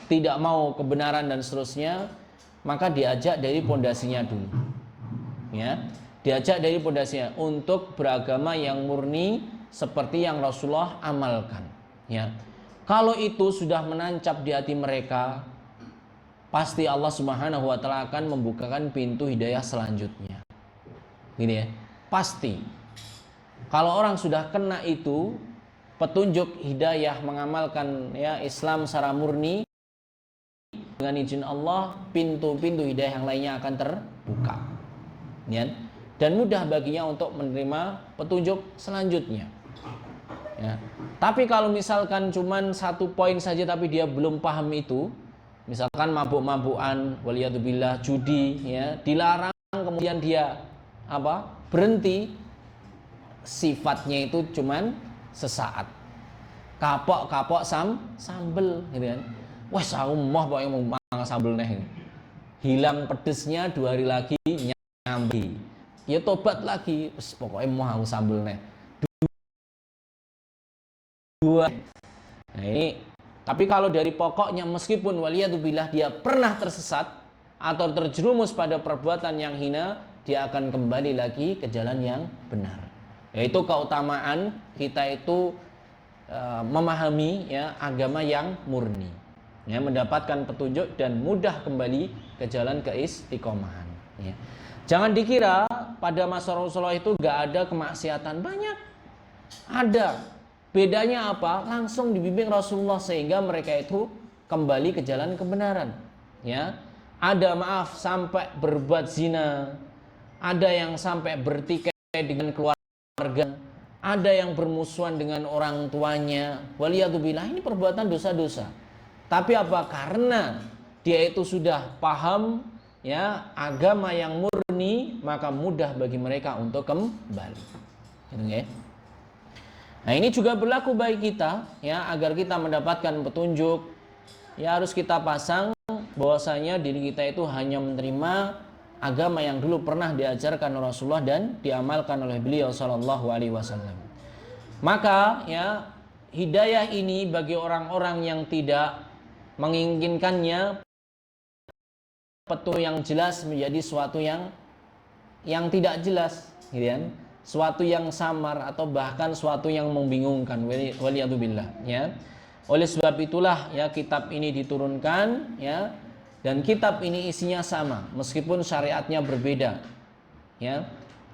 tidak mau kebenaran dan seterusnya, maka diajak dari pondasinya dulu. Ya, diajak dari pondasinya untuk beragama yang murni seperti yang Rasulullah amalkan. Ya, kalau itu sudah menancap di hati mereka, pasti Allah Subhanahu wa taala akan membukakan pintu hidayah selanjutnya. Gini ya, pasti. Kalau orang sudah kena itu petunjuk hidayah mengamalkan ya Islam secara murni, dengan izin Allah pintu-pintu hidayah yang lainnya akan terbuka. Ya, dan mudah baginya untuk menerima petunjuk selanjutnya. Ya. Tapi kalau misalkan cuman satu poin saja tapi dia belum paham itu, misalkan mabuk-mabukan, waliyadzubillah, judi, ya, dilarang kemudian dia berhenti, sifatnya itu cuman sesaat, kapok sambel, gitu kan. Wah, aku mau pokoknya mau mangan sambel nih, hilang pedesnya 2 hari lagi nyambi, ya tobat lagi, pokoknya mau aku sambel nih. Nah ini, tapi kalau dari pokoknya meskipun waliyadzubillah dia pernah tersesat atau terjerumus pada perbuatan yang hina, dia akan kembali lagi ke jalan yang benar. Yaitu keutamaan kita itu memahami ya agama yang murni, ya, mendapatkan petunjuk dan mudah kembali ke jalan keistiqomahan. Ya. Jangan dikira pada masa Rasulullah itu gak ada kemaksiatan, banyak ada. Bedanya apa? Langsung dibimbing Rasulullah sehingga mereka itu kembali ke jalan kebenaran. Ya, ada maaf sampai berbuat zina, ada yang sampai bertikai dengan keluarga, ada yang bermusuhan dengan orang tuanya. Waliyadzubillah, ini perbuatan dosa-dosa. Tapi apa? Karena dia itu sudah paham ya agama yang murni, maka mudah bagi mereka untuk kembali. Gitu ya. Nah ini juga berlaku bagi kita ya, agar kita mendapatkan petunjuk ya harus kita pasang bahwasanya diri kita itu hanya menerima agama yang dulu pernah diajarkan oleh Rasulullah dan diamalkan oleh beliau sallallahu alaihi wasallam. Maka ya hidayah ini bagi orang-orang yang tidak menginginkannya, petunjuk yang jelas menjadi suatu yang tidak jelas, gitu kan? Suatu yang samar atau bahkan suatu yang membingungkan, waliyadzubillah, ya. Oleh sebab itulah ya kitab ini diturunkan ya, dan kitab ini isinya sama meskipun syariatnya berbeda. Ya.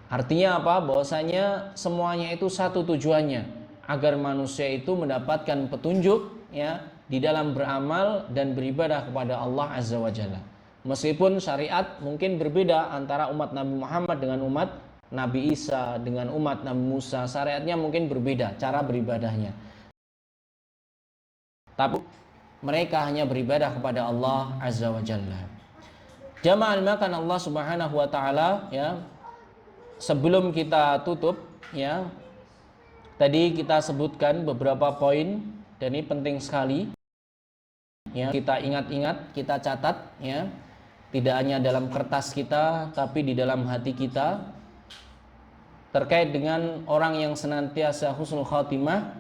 Artinya apa? Bahwasanya semuanya itu satu tujuannya, agar manusia itu mendapatkan petunjuk ya di dalam beramal dan beribadah kepada Allah Azza wa Jalla. Meskipun syariat mungkin berbeda antara umat Nabi Muhammad dengan umat Nabi Isa, dengan umat Nabi Musa, syariatnya mungkin berbeda cara beribadahnya. Tapi mereka hanya beribadah kepada Allah Azza wa Jalla. Jama'al makan Allah Subhanahu wa taala ya. Sebelum kita tutup ya, tadi kita sebutkan beberapa poin dan ini penting sekali. Ya, kita ingat-ingat, kita catat ya. Tidak hanya dalam kertas kita tapi di dalam hati kita. Terkait dengan orang yang senantiasa husnul khatimah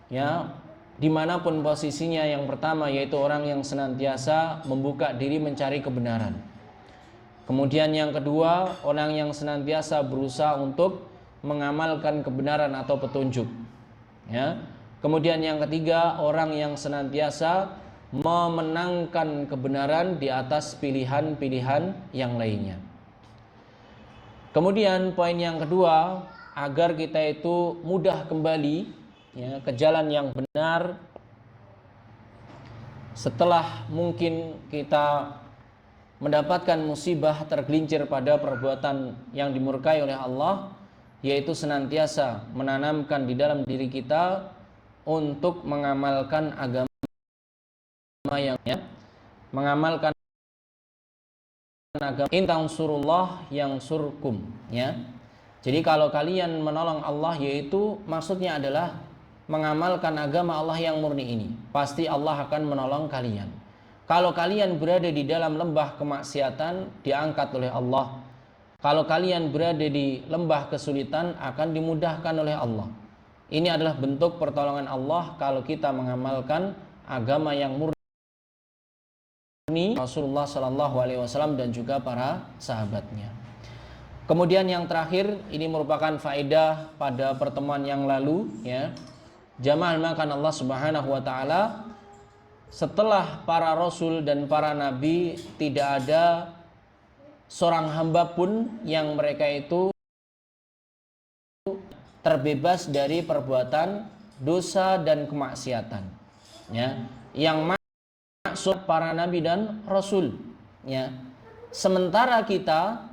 ya, dimanapun posisinya, yang pertama yaitu orang yang senantiasa membuka diri mencari kebenaran. Kemudian yang kedua, orang yang senantiasa berusaha untuk mengamalkan kebenaran atau petunjuk ya. Kemudian yang ketiga, orang yang senantiasa memenangkan kebenaran di atas pilihan-pilihan yang lainnya. Kemudian poin yang kedua, agar kita itu mudah kembali ya, ke jalan yang benar setelah mungkin kita mendapatkan musibah, tergelincir pada perbuatan yang dimurkai oleh Allah, yaitu senantiasa menanamkan di dalam diri kita untuk mengamalkan agama yang ya, mengamalkan agama, in tansurullah yang surkum ya. Jadi kalau kalian menolong Allah, yaitu maksudnya adalah mengamalkan agama Allah yang murni ini, pasti Allah akan menolong kalian. Kalau kalian berada di dalam lembah kemaksiatan, diangkat oleh Allah kalau kalian berada di lembah kesulitan akan dimudahkan oleh Allah. Ini adalah bentuk pertolongan Allah kalau kita mengamalkan agama yang murni Rasulullah Shallallahu Alaihi Wasallam dan juga para sahabatnya. Kemudian yang terakhir, ini merupakan faedah pada pertemuan yang lalu, ya. Jamaah makan Allah Subhanahu Wa Taala, setelah para rasul dan para nabi tidak ada seorang hamba pun yang mereka itu terbebas dari perbuatan dosa dan kemaksiatan, ya, yang maksud para nabi dan rasul, ya. Sementara kita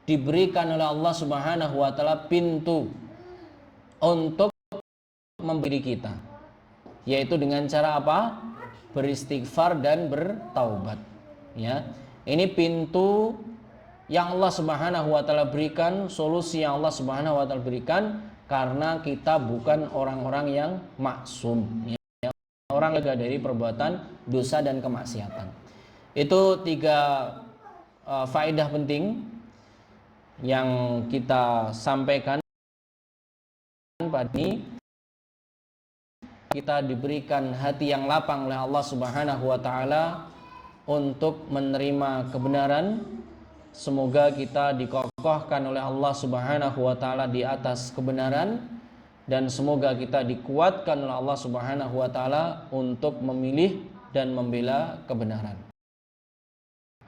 diberikan oleh Allah Subhanahu wa taala pintu untuk memberi kita, yaitu dengan cara apa? Beristighfar dan bertaubat, ya. Ini pintu yang Allah Subhanahu wa taala berikan, solusi yang Allah Subhanahu wa taala berikan, karena kita bukan orang-orang yang maksum, ya. Orang lega dari perbuatan dosa dan kemaksiatan. Itu 3 faedah penting yang kita sampaikan pada ini. Kita diberikan hati yang lapang oleh Allah Subhanahu wa taala untuk menerima kebenaran. Semoga kita dikokohkan oleh Allah Subhanahu wa taala di atas kebenaran, dan semoga kita dikuatkan oleh Allah Subhanahu wa taala untuk memilih dan membela kebenaran.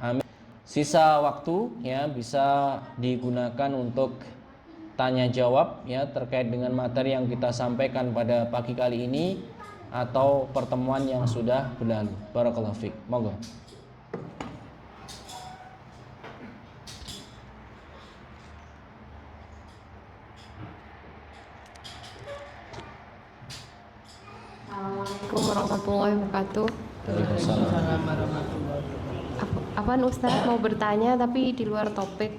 Amin. Sisa waktu, ya, bisa digunakan untuk tanya jawab, ya, terkait dengan materi yang kita sampaikan pada pagi kali ini atau pertemuan yang sudah berlalu. Barakallahu fiik. Monggo. Assalamualaikum warahmatullahi wabarakatuh. Waalaikumsalam. Apaan Ustaz mau bertanya tapi di luar topik.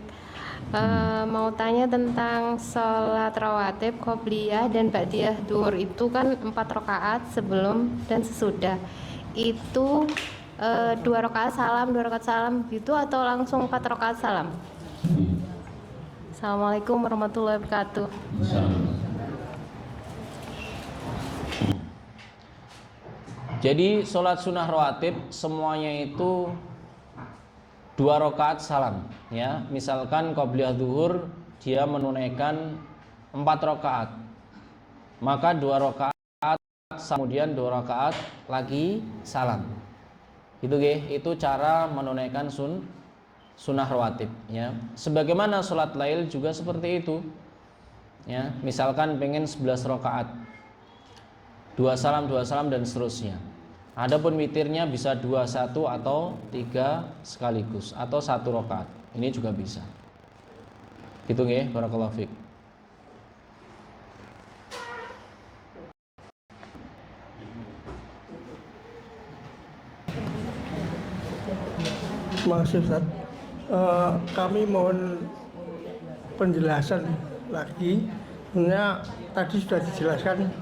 Mau tanya tentang sholat rawatib, qobliyah dan ba'diyah duhur. Itu kan 4 rakaat sebelum dan sesudah. Itu 2 rakaat salam, 2 rakaat salam gitu, atau langsung 4 rakaat salam? Assalamualaikum warahmatullahi wabarakatuh. Jadi sholat sunnah rawatib semuanya itu 2 rakaat salam, ya. Misalkan qobliyah zuhur dia menunaikan 4 rakaat, maka 2 rakaat kemudian 2 rakaat lagi salam. Gitu, itu cara menunaikan sunnah rawatib, ya. Sebagaimana sholat lail juga seperti itu, ya. Misalkan pengen 11 rakaat, 2 salam dan seterusnya. Adapun witirnya bisa 2, 1 atau 3 sekaligus, atau 1 rakaat. Ini juga bisa. Gitu nggih, barakallahu fiik. Maksud Ustaz, kami mohon penjelasan lagi. Sebenarnya tadi sudah dijelaskan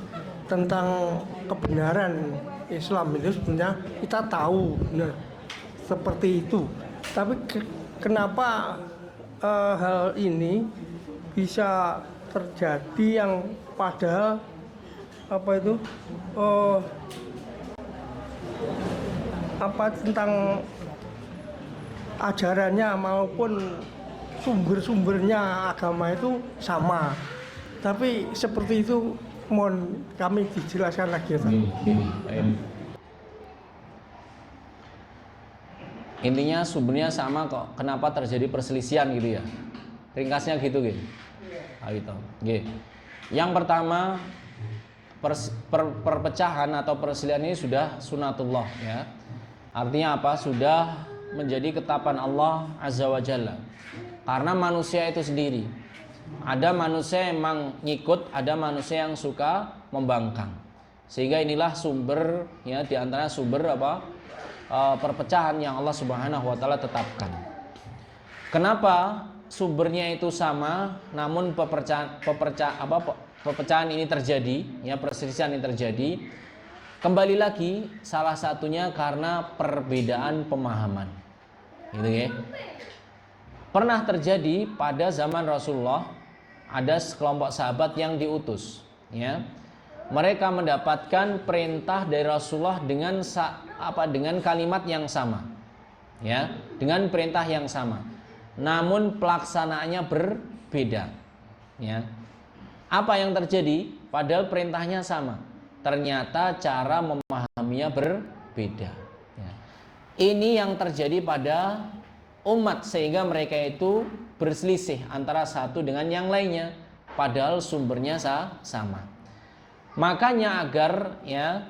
tentang kebenaran Islam itu, sebenarnya kita tahu benar seperti itu. Tapi kenapa hal ini bisa terjadi yang padahal tentang ajarannya maupun sumber-sumbernya agama itu sama. Tapi seperti itu, mohon kami dijelaskan lagi, Ustaz. Intinya sumbernya sama kok. Kenapa terjadi perselisihan gitu ya? Ringkasnya gitu, gitu. Yang pertama, perpecahan atau perselisihan ini sudah sunatullah, ya. Artinya apa? Sudah menjadi ketetapan Allah Azza wa Jalla. Karena manusia itu sendiri, ada manusia yang memang ngikut, ada manusia yang suka membangkang. Sehingga inilah sumber, ya, di antara sumber perpecahan yang Allah Subhanahu wa taala tetapkan. Kenapa sumbernya itu sama namun perpecahan ini terjadi, ya, perselisihan ini terjadi? Kembali lagi, salah satunya karena perbedaan pemahaman. Gitu ya. Pernah terjadi pada zaman Rasulullah, ada sekelompok sahabat yang diutus, ya. Mereka mendapatkan perintah dari Rasulullah dengan kalimat yang sama, ya, dengan perintah yang sama. Namun pelaksanaannya berbeda, ya. Apa yang terjadi? Padahal perintahnya sama, ternyata cara memahaminya berbeda, ya. Ini yang terjadi pada umat, sehingga mereka itu berselisih antara satu dengan yang lainnya, padahal sumbernya sama. Makanya agar, ya,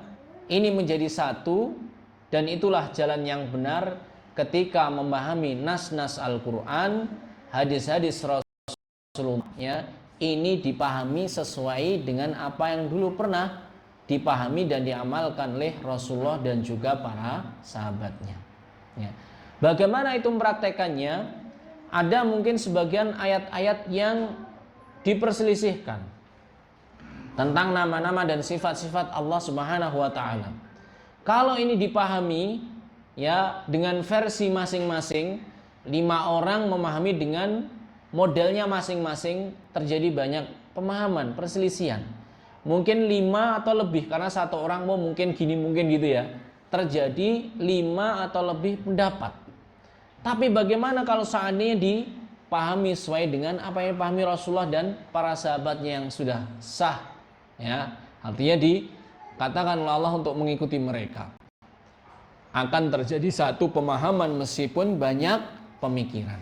ini menjadi satu, dan itulah jalan yang benar ketika memahami nas-nas Al-Quran, hadis-hadis Rasulullah, ya, ini dipahami sesuai dengan apa yang dulu pernah dipahami dan diamalkan oleh Rasulullah dan juga para sahabatnya, ya. Bagaimana itu mempraktekannya? Ada mungkin sebagian ayat-ayat yang diperselisihkan tentang nama-nama dan sifat-sifat Allah Subhanahu wa taala. Kalau ini dipahami, ya, dengan versi masing-masing, 5 orang memahami dengan modelnya masing-masing, terjadi banyak pemahaman, perselisihan. Mungkin 5 atau lebih, karena satu orang mau mungkin gini, mungkin gitu, ya. Terjadi 5 atau lebih pendapat. Tapi bagaimana kalau seandainya dipahami sesuai dengan apa yang dipahami Rasulullah dan para sahabatnya yang sudah sah, ya, artinya dikatakan oleh Allah untuk mengikuti mereka. Akan terjadi satu pemahaman meskipun banyak pemikiran,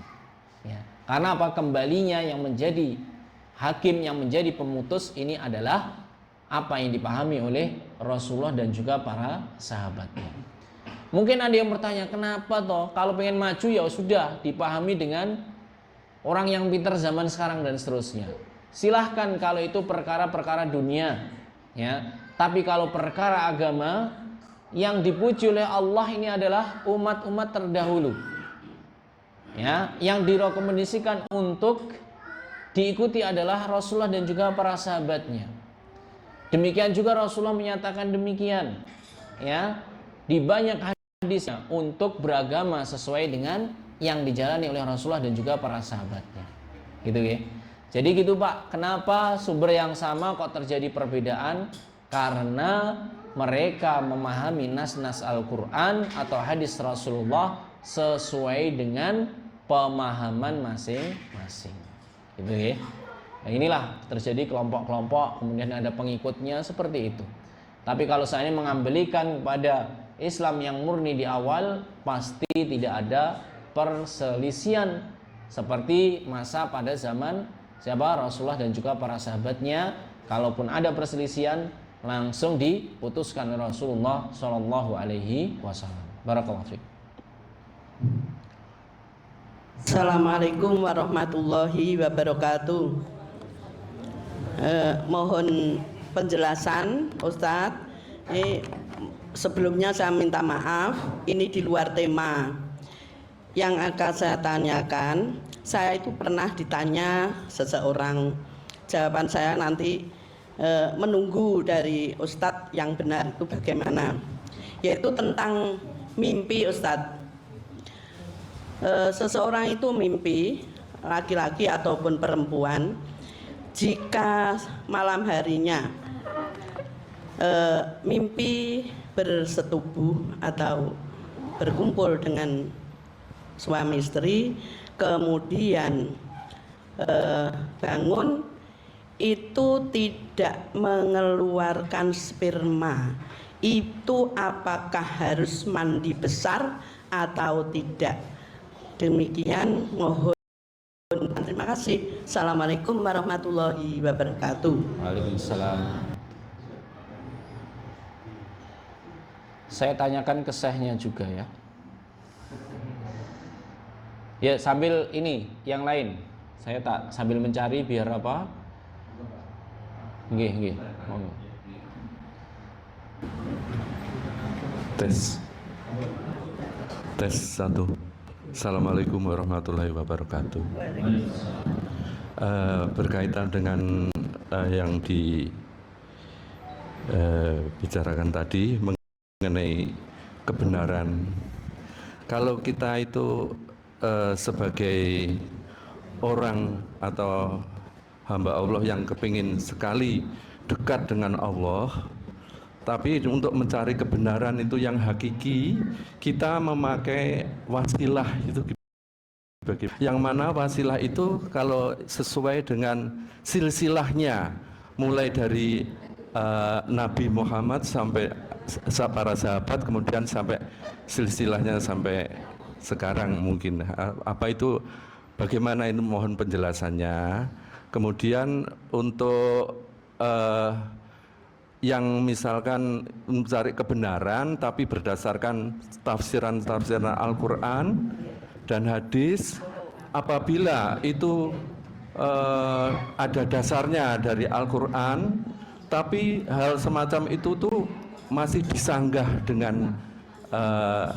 ya. Karena apa? Kembalinya yang menjadi hakim, yang menjadi pemutus ini adalah apa yang dipahami oleh Rasulullah dan juga para sahabatnya. Mungkin ada yang bertanya, kenapa toh kalau pengen maju ya sudah dipahami dengan orang yang pintar zaman sekarang dan seterusnya. Silahkan kalau itu perkara-perkara dunia, ya. Tapi kalau perkara agama, yang dipuji oleh Allah ini adalah umat-umat terdahulu, ya. Yang direkomendasikan untuk diikuti adalah Rasulullah dan juga para sahabatnya. Demikian juga Rasulullah menyatakan demikian, ya, di banyak hadisnya, untuk beragama sesuai dengan yang dijalani oleh Rasulullah dan juga para sahabatnya, gitu, ya. Jadi gitu, Pak, kenapa sumber yang sama kok terjadi perbedaan? Karena mereka memahami nas-nas Al-Quran atau hadis Rasulullah sesuai dengan pemahaman masing-masing, gitu, ya. Nah, inilah terjadi kelompok-kelompok, kemudian ada pengikutnya seperti itu. Tapi kalau saya mengembalikan pada Islam yang murni di awal, pasti tidak ada perselisihan seperti masa pada zaman siapa? Rasulullah dan juga para sahabatnya. Kalaupun ada perselisihan, langsung diputuskan oleh Rasulullah Shallallahu Alaihi Wasallam. Barakallahu fiik. Assalamualaikum warahmatullahi wabarakatuh. Mohon penjelasan, Ustadz. Sebelumnya saya minta maaf, ini di luar tema. Yang akan saya tanyakan, saya itu pernah ditanya seseorang, jawaban saya nanti menunggu dari Ustadz yang benar itu bagaimana, yaitu tentang mimpi, Ustadz. Seseorang itu mimpi, laki-laki ataupun perempuan, jika malam harinya mimpi bersetubuh atau berkumpul dengan suami istri, kemudian bangun itu tidak mengeluarkan sperma, itu apakah harus mandi besar atau tidak? Demikian, mohon. Terima kasih. Assalamualaikum warahmatullahi wabarakatuh. Waalaikumsalam. Saya tanyakan ke syekhnya juga, ya. Ya, sambil ini yang lain. Saya tak sambil mencari biar apa? Nggih. Tes 1. Assalamualaikum warahmatullahi wabarakatuh. Berkaitan dengan yang dibicarakan tadi mengenai kebenaran. Kalau kita itu sebagai orang atau hamba Allah yang kepingin sekali dekat dengan Allah, tapi untuk mencari kebenaran itu yang hakiki, kita memakai wasilah itu. Yang mana wasilah itu kalau sesuai dengan silsilahnya, mulai dari Nabi Muhammad sampai para sahabat, kemudian sampai silsilahnya sampai sekarang mungkin. Apa itu, bagaimana ini, mohon penjelasannya. Kemudian untuk yang misalkan mencari kebenaran tapi berdasarkan tafsiran Al-Quran dan hadis, apabila itu ada dasarnya dari Al-Quran, tapi hal semacam itu tuh masih disanggah dengan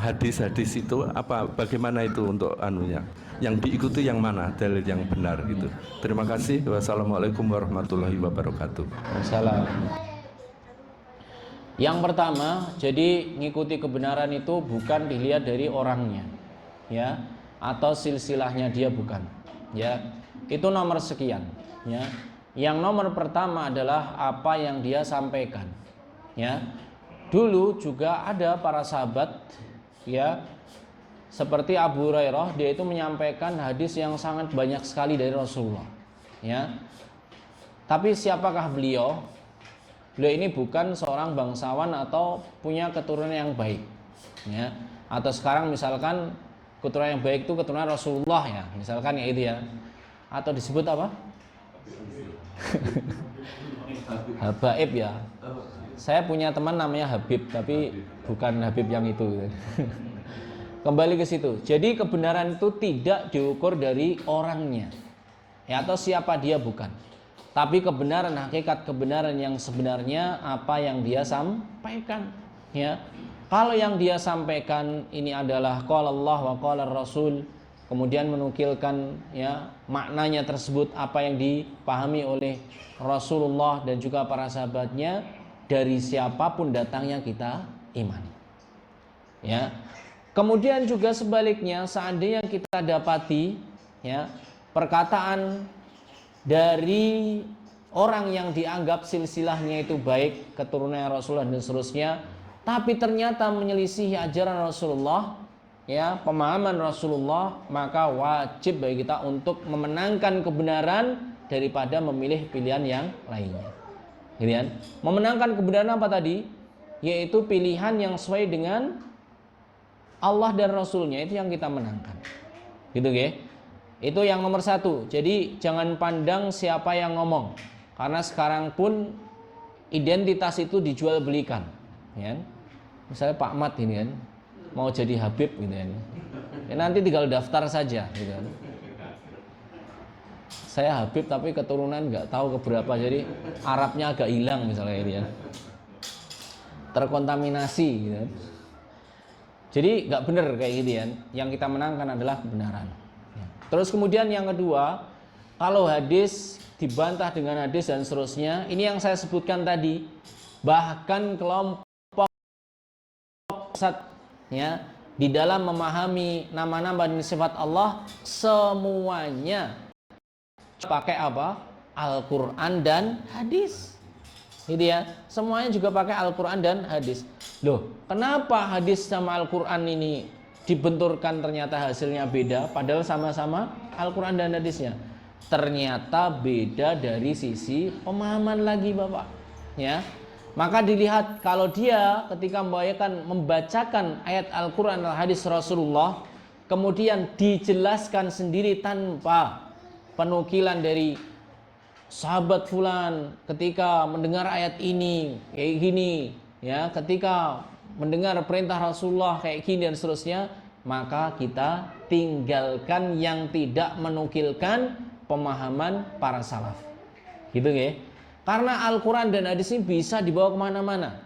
hadis-hadis itu, bagaimana itu untuk anunya? Yang diikuti yang mana, dalil yang benar gitu. Terima kasih. Wassalamualaikum warahmatullahi wabarakatuh. Wassalam. Yang pertama, jadi ngikuti kebenaran itu bukan dilihat dari orangnya, ya, atau silsilahnya dia, bukan, ya. Itu nomor sekian, ya. Yang nomor pertama adalah apa yang dia sampaikan, ya. Dulu juga ada para sahabat, ya, seperti Abu Hurairah, dia itu menyampaikan hadis yang sangat banyak sekali dari Rasulullah, ya. Tapi siapakah beliau? Beliau ini bukan seorang bangsawan atau punya keturunan yang baik, ya. Atau sekarang misalkan keturunan yang baik itu keturunan Rasulullah, ya, misalkan ya itu, ya. Atau disebut apa? Habaib, ya. Saya punya teman namanya Habib, tapi bukan Habib yang itu. Kembali ke situ. Jadi kebenaran itu tidak diukur dari orangnya, ya, atau siapa dia, bukan. Tapi kebenaran, hakikat kebenaran yang sebenarnya apa yang dia sampaikan, ya. Kalau yang dia sampaikan ini adalah qala Allah wa qala Rasul, kemudian menukilkan, ya, maknanya tersebut apa yang dipahami oleh Rasulullah dan juga para sahabatnya, dari siapapun datangnya kita imani, ya. Kemudian juga sebaliknya, seandainya kita dapati, ya, perkataan dari orang yang dianggap silsilahnya itu baik, keturunan Rasulullah dan seterusnya, tapi ternyata menyelisihi ajaran Rasulullah, ya, pemahaman Rasulullah, maka wajib bagi kita untuk memenangkan kebenaran daripada memilih pilihan yang lainnya. Gitu kan? Memenangkan kebenaran apa tadi? Yaitu pilihan yang sesuai dengan Allah dan Rasulnya, itu yang kita menangkan. Gitu, ya. Itu yang nomor satu. Jadi jangan pandang siapa yang ngomong, karena sekarang pun identitas itu dijual belikan, ya. Misalnya Pak Mat ini kan mau jadi Habib, gitu kan, ya, nanti tinggal daftar saja, gitu kan. Saya Habib tapi keturunan nggak tahu keberapa, jadi Arabnya agak hilang misalnya, ini ya, terkontaminasi, gitu kan. Jadi nggak benar kayak gitu, ya. Yang kita menangkan adalah kebenaran. Terus kemudian yang kedua, kalau hadis dibantah dengan hadis dan seterusnya, ini yang saya sebutkan tadi, bahkan kelompok sesat, ya, di dalam memahami nama-nama dan sifat Allah, semuanya pakai apa? Al-Quran dan hadis, gitu, ya. Semuanya juga pakai Al-Quran dan hadis. Loh, kenapa hadis sama Al-Quran ini dibenturkan, ternyata hasilnya beda, padahal sama-sama Al-Quran dan hadisnya? Ternyata beda dari sisi pemahaman lagi, Bapak, ya. Maka dilihat, kalau dia ketika membacakan ayat Al-Quran dan hadis Rasulullah, kemudian dijelaskan sendiri tanpa penukilan dari sahabat fulan ketika mendengar ayat ini kayak gini, ya, ketika mendengar perintah Rasulullah kayak gini dan seterusnya, maka kita tinggalkan yang tidak menukilkan pemahaman para salaf, gitu, ya. Karena Al-Quran dan hadis ini bisa dibawa kemana-mana,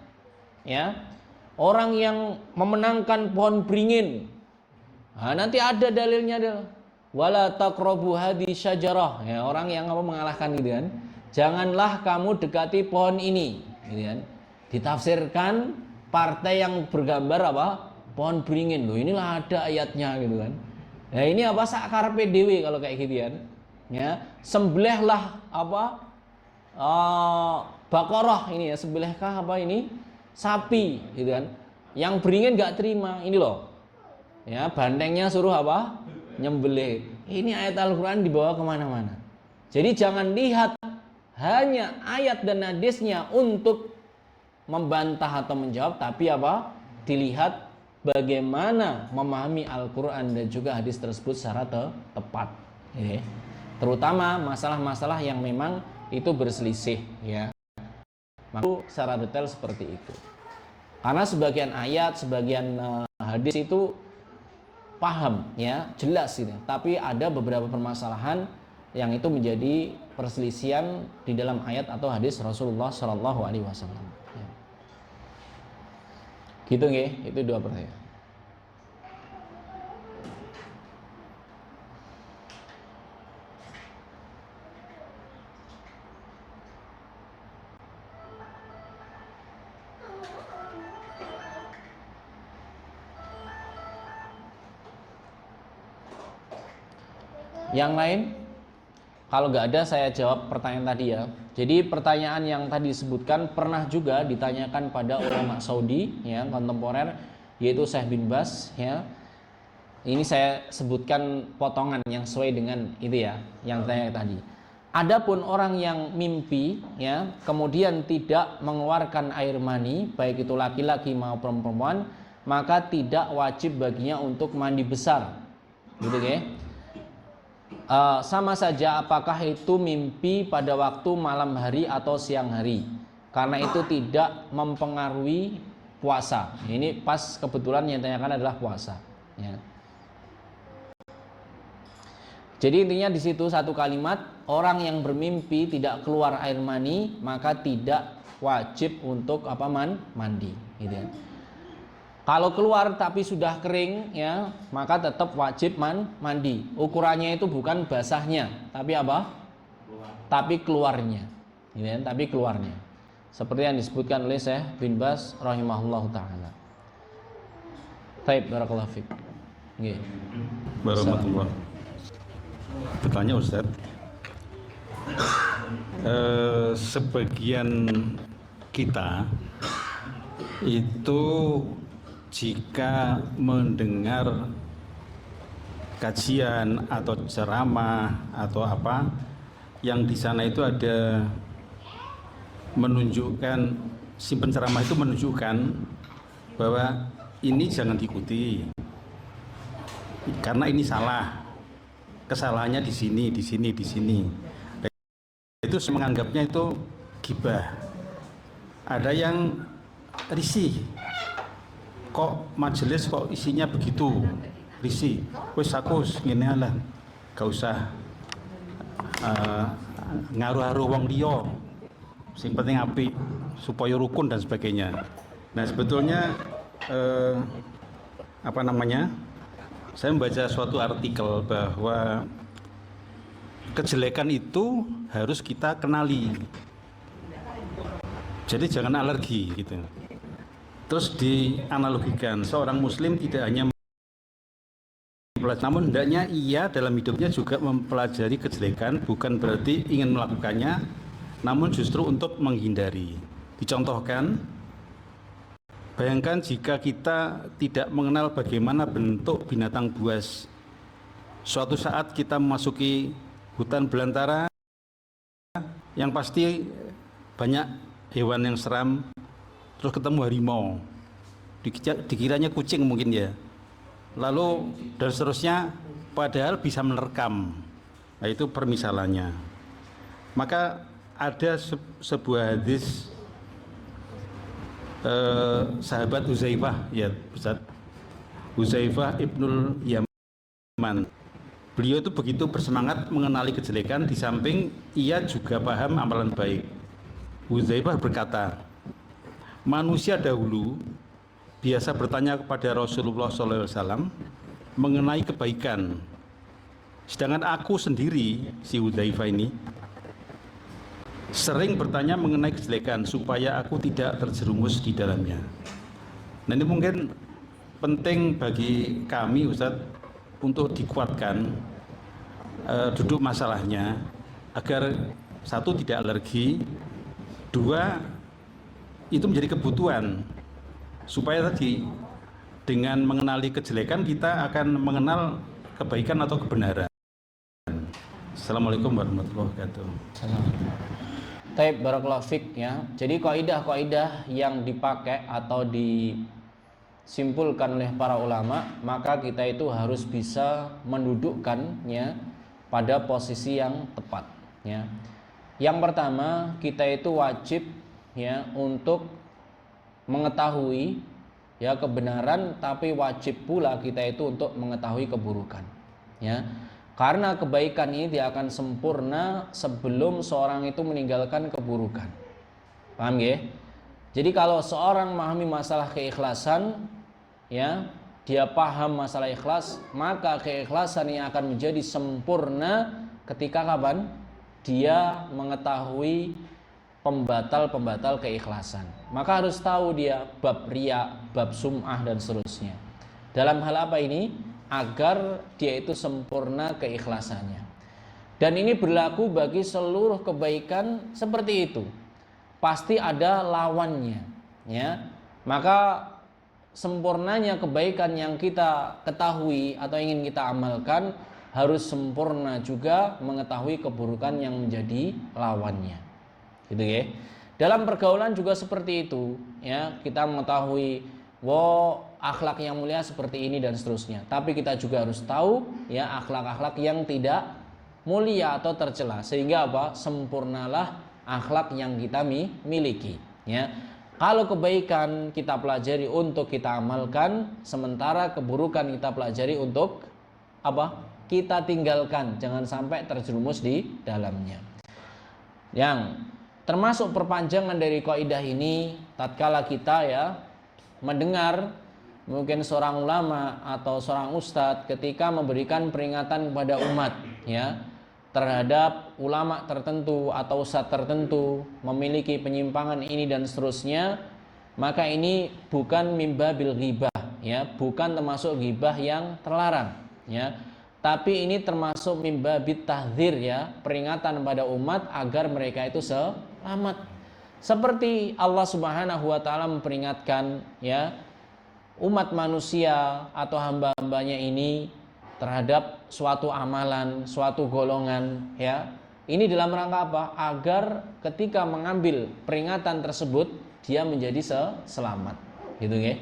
ya. Orang yang memenangkan pohon beringin, nah, nanti ada dalilnya, wala taqrabu hadhi syajarah, ya, orang yang mengalahkan, gitu kan, janganlah kamu dekati pohon ini, gitu kan. Ditafsirkan partai yang bergambar apa? Pohon beringin. Loh, inilah ada ayatnya, gitu kan. Nah ini apa sakarepe dhewe kalau kayak gitu ya. Sembelihlah apa Baqarah ini ya, sembelihkah apa ini sapi gitu kan. Yang beringin nggak terima ini loh. Ya, bantengnya suruh apa? Nyembelih. Ini ayat Al-Qur'an dibawa kemana-mana. Jadi jangan lihat hanya ayat dan hadisnya untuk membantah atau menjawab, tapi apa? Dilihat bagaimana memahami Al-Qur'an dan juga hadis tersebut secara tepat. Ya. Terutama masalah-masalah yang memang itu berselisih ya. Maka secara detail seperti itu. Karena sebagian ayat, sebagian hadis itu paham ya, jelas ini. Tapi ada beberapa permasalahan yang itu menjadi perselisihan di dalam ayat atau hadis Rasulullah Shallallahu Alaihi Wasallam. Ya. Gitu nggih, itu dua pertanyaan. Yang lain? Kalau nggak ada saya jawab pertanyaan tadi ya. Jadi pertanyaan yang tadi disebutkan pernah juga ditanyakan pada ulama Saudi ya kontemporer, yaitu Syekh bin Baz ya. Ini saya sebutkan potongan yang sesuai dengan itu ya, yang tanya tadi. Adapun orang yang mimpi ya, kemudian tidak mengeluarkan air mani, baik itu laki-laki maupun perempuan, maka tidak wajib baginya untuk mandi besar. Gitu ya. Sama saja apakah itu mimpi pada waktu malam hari atau siang hari, karena itu tidak mempengaruhi puasa. Ini pas kebetulan yang ditanyakan adalah puasa ya. Jadi intinya di situ satu kalimat, orang yang bermimpi tidak keluar air mani maka tidak wajib untuk apa mandi gitu ya. Kalau keluar tapi sudah kering ya, maka tetap wajib mandi. Ukurannya itu bukan basahnya, tapi apa? Tapi keluarnya. Gitu ya, tapi keluarnya. Seperti yang disebutkan oleh Syekh bin Baz rahimahullahu taala. Baik, barakallahu fiik. Nggih. Barakallahu. Bertanya Ustaz. Sebagian kita itu jika mendengar kajian atau ceramah atau apa yang di sana itu ada menunjukkan, si penceramah itu menunjukkan bahwa ini jangan diikuti karena ini salah, kesalahannya di sini, di sini, di sini. Itu menganggapnya itu ghibah. Ada yang risih, kok majelis kok isinya begitu risih, wis aku ngene lah, gak usah ngaruh-ngaruh wong liya, sing penting apik supaya rukun dan sebagainya. Nah sebetulnya saya membaca suatu artikel bahwa kejelekan itu harus kita kenali, jadi jangan alergi gitu. Terus dianalogikan, seorang muslim tidak hanya mempelajari, namun hendaknya ia dalam hidupnya juga mempelajari kejelekan, bukan berarti ingin melakukannya, namun justru untuk menghindari. Dicontohkan, bayangkan jika kita tidak mengenal bagaimana bentuk binatang buas. Suatu saat kita memasuki hutan belantara, yang pasti banyak hewan yang seram, terus ketemu harimau, dikiranya kucing mungkin ya, lalu dan seterusnya, padahal bisa menerkam. Nah itu permisalannya. Maka ada sebuah hadis sahabat Huzaifah ya Ustaz, Huzaifah ibnul Yaman. Beliau itu begitu bersemangat mengenali kejelekan, di samping ia juga paham amalan baik. Huzaifah berkata, manusia dahulu biasa bertanya kepada Rasulullah SAW mengenai kebaikan. Sedangkan aku sendiri, si Hudzaifah ini, sering bertanya mengenai kejelekan supaya aku tidak terjerumus di dalamnya. Nah ini mungkin penting bagi kami Ustadz untuk dikuatkan duduk masalahnya agar satu tidak alergi, dua itu menjadi kebutuhan supaya tadi dengan mengenali kejelekan kita akan mengenal kebaikan atau kebenaran. Assalamualaikum warahmatullahi wabarakatuh. Taib barakallahu fik ya. Jadi kaidah-kaidah yang dipakai atau disimpulkan oleh para ulama, maka kita itu harus bisa mendudukkannya pada posisi yang tepat ya. Yang pertama, kita itu wajib ya untuk mengetahui ya kebenaran, tapi wajib pula kita itu untuk mengetahui keburukan ya. Karena kebaikan ini dia akan sempurna sebelum seorang itu meninggalkan keburukan. Paham ya? Jadi kalau seorang memahami masalah keikhlasan ya, dia paham masalah ikhlas, maka keikhlasan ini akan menjadi sempurna ketika kapan? Dia mengetahui pembatal-pembatal keikhlasan. Maka harus tahu dia bab riya, bab sum'ah dan seterusnya. Dalam hal apa ini? Agar dia itu sempurna keikhlasannya. Dan ini berlaku bagi seluruh kebaikan seperti itu. Pasti ada lawannya, ya. Maka sempurnanya kebaikan yang kita ketahui atau ingin kita amalkan harus sempurna juga mengetahui keburukan yang menjadi lawannya. Gitu ya. Dalam pergaulan juga seperti itu, ya. Kita mengetahui akhlak yang mulia seperti ini dan seterusnya. Tapi kita juga harus tahu ya akhlak-akhlak yang tidak mulia atau tercela, sehingga apa? Sempurnalah akhlak yang kita miliki, ya. Kalau kebaikan kita pelajari untuk kita amalkan, sementara keburukan kita pelajari untuk apa? Kita tinggalkan, jangan sampai terjerumus di dalamnya. Yang termasuk perpanjangan dari kaidah ini, tatkala kita ya mendengar mungkin seorang ulama atau seorang ustadz ketika memberikan peringatan kepada umat ya terhadap ulama tertentu atau ustadz tertentu memiliki penyimpangan ini dan seterusnya, maka ini bukan mimbabil ghibah ya, bukan termasuk ghibah yang terlarang ya, tapi ini termasuk mimbabit tahdzir ya, peringatan kepada umat agar mereka itu selamat. Seperti Allah Subhanahu wa taala memperingatkan ya umat manusia atau hamba-hambanya ini terhadap suatu amalan, suatu golongan ya. Ini dalam rangka apa? Agar ketika mengambil peringatan tersebut dia menjadi selamat. Gitu ya.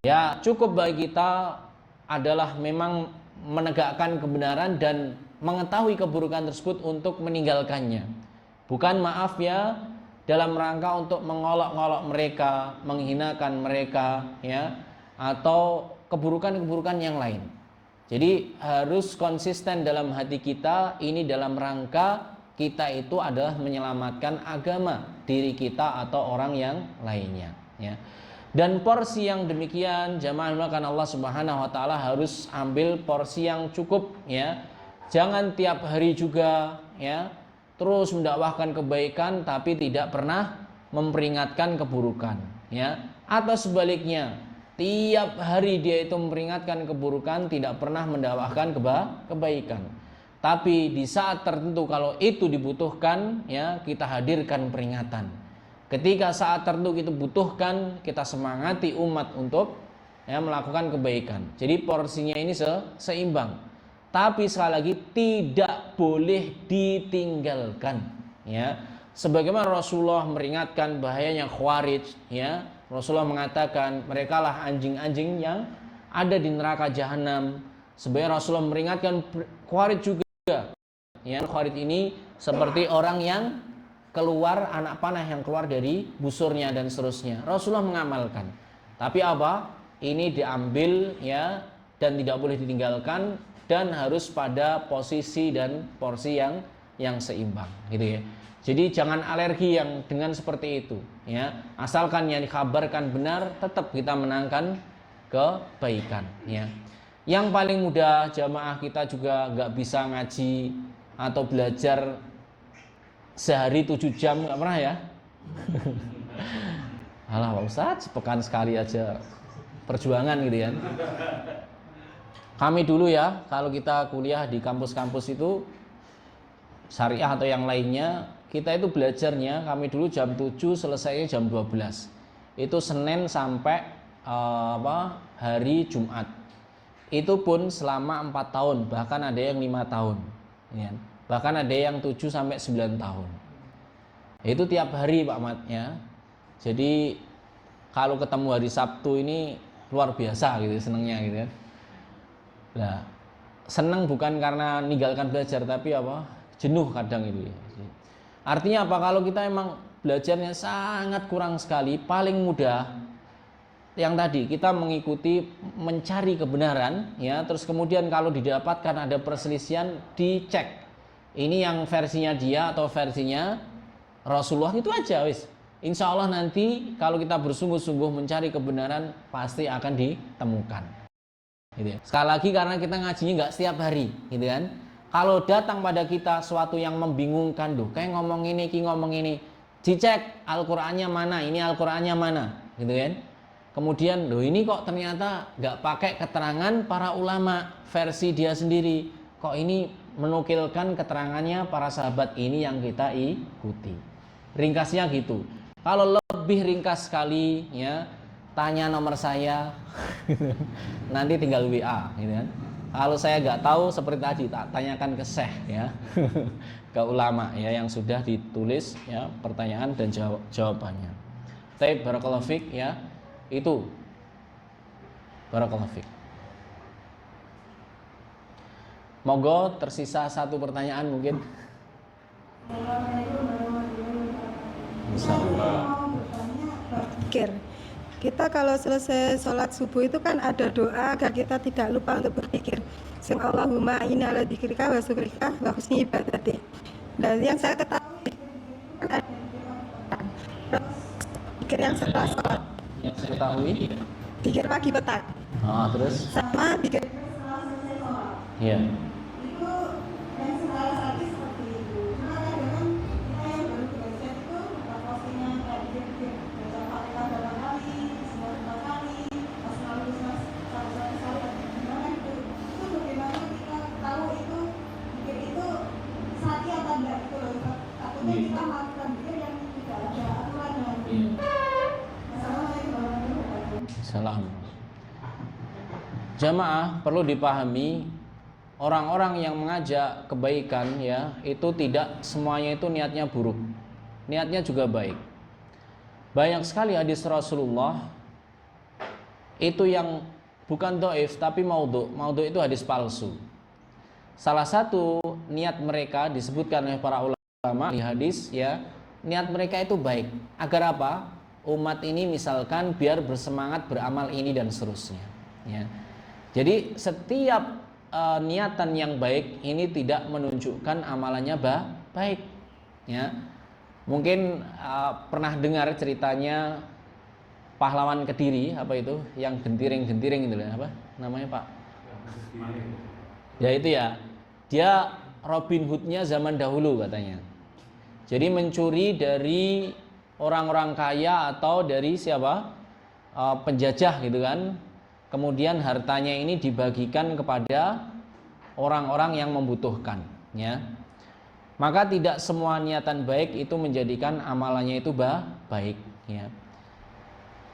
Ya, cukup bagi kita adalah memang menegakkan kebenaran dan mengetahui keburukan tersebut untuk meninggalkannya. Bukan maaf ya dalam rangka untuk mengolok-ngolok mereka, menghinakan mereka ya, atau keburukan-keburukan yang lain. Jadi harus konsisten dalam hati kita, ini dalam rangka kita itu adalah menyelamatkan agama diri kita atau orang yang lainnya ya. Dan porsi yang demikian jamaah melakukan Allah Subhanahu wa taala harus ambil porsi yang cukup ya. Jangan tiap hari juga ya terus mendakwahkan kebaikan tapi tidak pernah memperingatkan keburukan ya, atau sebaliknya tiap hari dia itu memperingatkan keburukan tidak pernah mendakwahkan kebaikan. Tapi di saat tertentu kalau itu dibutuhkan ya kita hadirkan peringatan. Ketika saat tertentu itu butuhkan kita semangati umat untuk ya melakukan kebaikan. Jadi porsinya ini seimbang. Tapi sekali lagi tidak boleh ditinggalkan ya. Sebagaimana Rasulullah meringatkan bahayanya Khawarij ya. Rasulullah mengatakan merekalah anjing-anjing yang ada di neraka jahanam. Sebenarnya Rasulullah meringatkan Khawarij juga ya. Khawarij ini seperti orang yang keluar anak panah yang keluar dari busurnya dan seterusnya. Rasulullah mengamalkan. Tapi apa? Ini diambil ya dan tidak boleh ditinggalkan dan harus pada posisi dan porsi yang seimbang gitu ya. Jadi jangan alergi yang dengan seperti itu ya. Asalkan yang dikabarkan benar, tetap kita menangkan kebaikan ya. Yang paling mudah jamaah kita juga nggak bisa ngaji atau belajar sehari 7 jam, nggak pernah ya. Alah Pak Ustadz, sepekan sekali aja perjuangan gitu ya. Kami dulu ya, kalau kita kuliah di kampus-kampus itu syariah atau yang lainnya, kita itu belajarnya kami dulu jam 7 selesainya jam 12. Itu Senin sampai hari Jumat. Itu pun selama 4 tahun, bahkan ada yang 5 tahun. Ya. Bahkan ada yang 7 sampai 9 tahun. Itu tiap hari Pak Mat ya. Jadi kalau ketemu hari Sabtu ini luar biasa gitu senengnya gitu kan. Nah, seneng bukan karena meninggalkan belajar tapi jenuh kadang itu ya. Artinya apa? Kalau kita emang belajarnya sangat kurang sekali, paling mudah yang tadi kita mengikuti mencari kebenaran ya, terus kemudian kalau didapatkan ada perselisihan dicek. Ini yang versinya dia atau versinya Rasulullah, itu aja wis. Insya Allah nanti kalau kita bersungguh-sungguh mencari kebenaran pasti akan ditemukan. Gitu ya. Sekali lagi karena kita ngajinya nggak setiap hari, gitu kan. Kalau datang pada kita suatu yang membingungkan, kayak ngomong ini, ngomong ini, dicek Al-Qur'annya mana, ini Al-Qur'annya mana, gitu kan. Kemudian, ini kok ternyata nggak pakai keterangan para ulama, versi dia sendiri. Kok ini menukilkan keterangannya para sahabat, ini yang kita ikuti. Ringkasnya gitu. Kalau lebih ringkas sekali, ya tanya nomor saya, nanti tinggal WA, gitu kan. Kalau saya nggak tahu seperti tadi, tak tanyakan ke Syekh ya, ke ulama ya yang sudah ditulis ya pertanyaan dan jawabannya. Baik, barakallahu fiik ya, itu barakallahu fiik. Monggo tersisa satu pertanyaan mungkin. Pikir. Kita kalau selesai sholat subuh itu kan ada doa agar kita tidak lupa untuk berpikir. Allahumma inna ala dzikrika wa syukrika wa husni ibadati. Dan yang saya ketahui pikir yang setelah sholat. Yang saya ketahui Pikir pagi petang. terus Sama pikir. ya. Salam. Jamaah perlu dipahami, orang-orang yang mengajak kebaikan ya, itu tidak semuanya itu niatnya buruk. Niatnya juga baik. Banyak sekali hadis Rasulullah itu yang bukan dhaif tapi maudhu. Maudhu itu hadis palsu. Salah satu niat mereka disebutkan oleh para ulama di hadis ya, niat mereka itu baik. Agar apa? Umat ini misalkan biar bersemangat beramal ini dan seterusnya ya. Jadi setiap niatan yang baik ini tidak menunjukkan amalannya baik ya. Mungkin pernah dengar ceritanya pahlawan Kediri apa itu yang gentiring-gentiring itu apa namanya Pak? Ya itu ya. Dia Robin Hood-nya zaman dahulu katanya. Jadi mencuri dari orang-orang kaya atau dari siapa penjajah gitu kan, kemudian hartanya ini dibagikan kepada orang-orang yang membutuhkan ya. Maka tidak semua niatan baik itu menjadikan amalannya itu baik ya.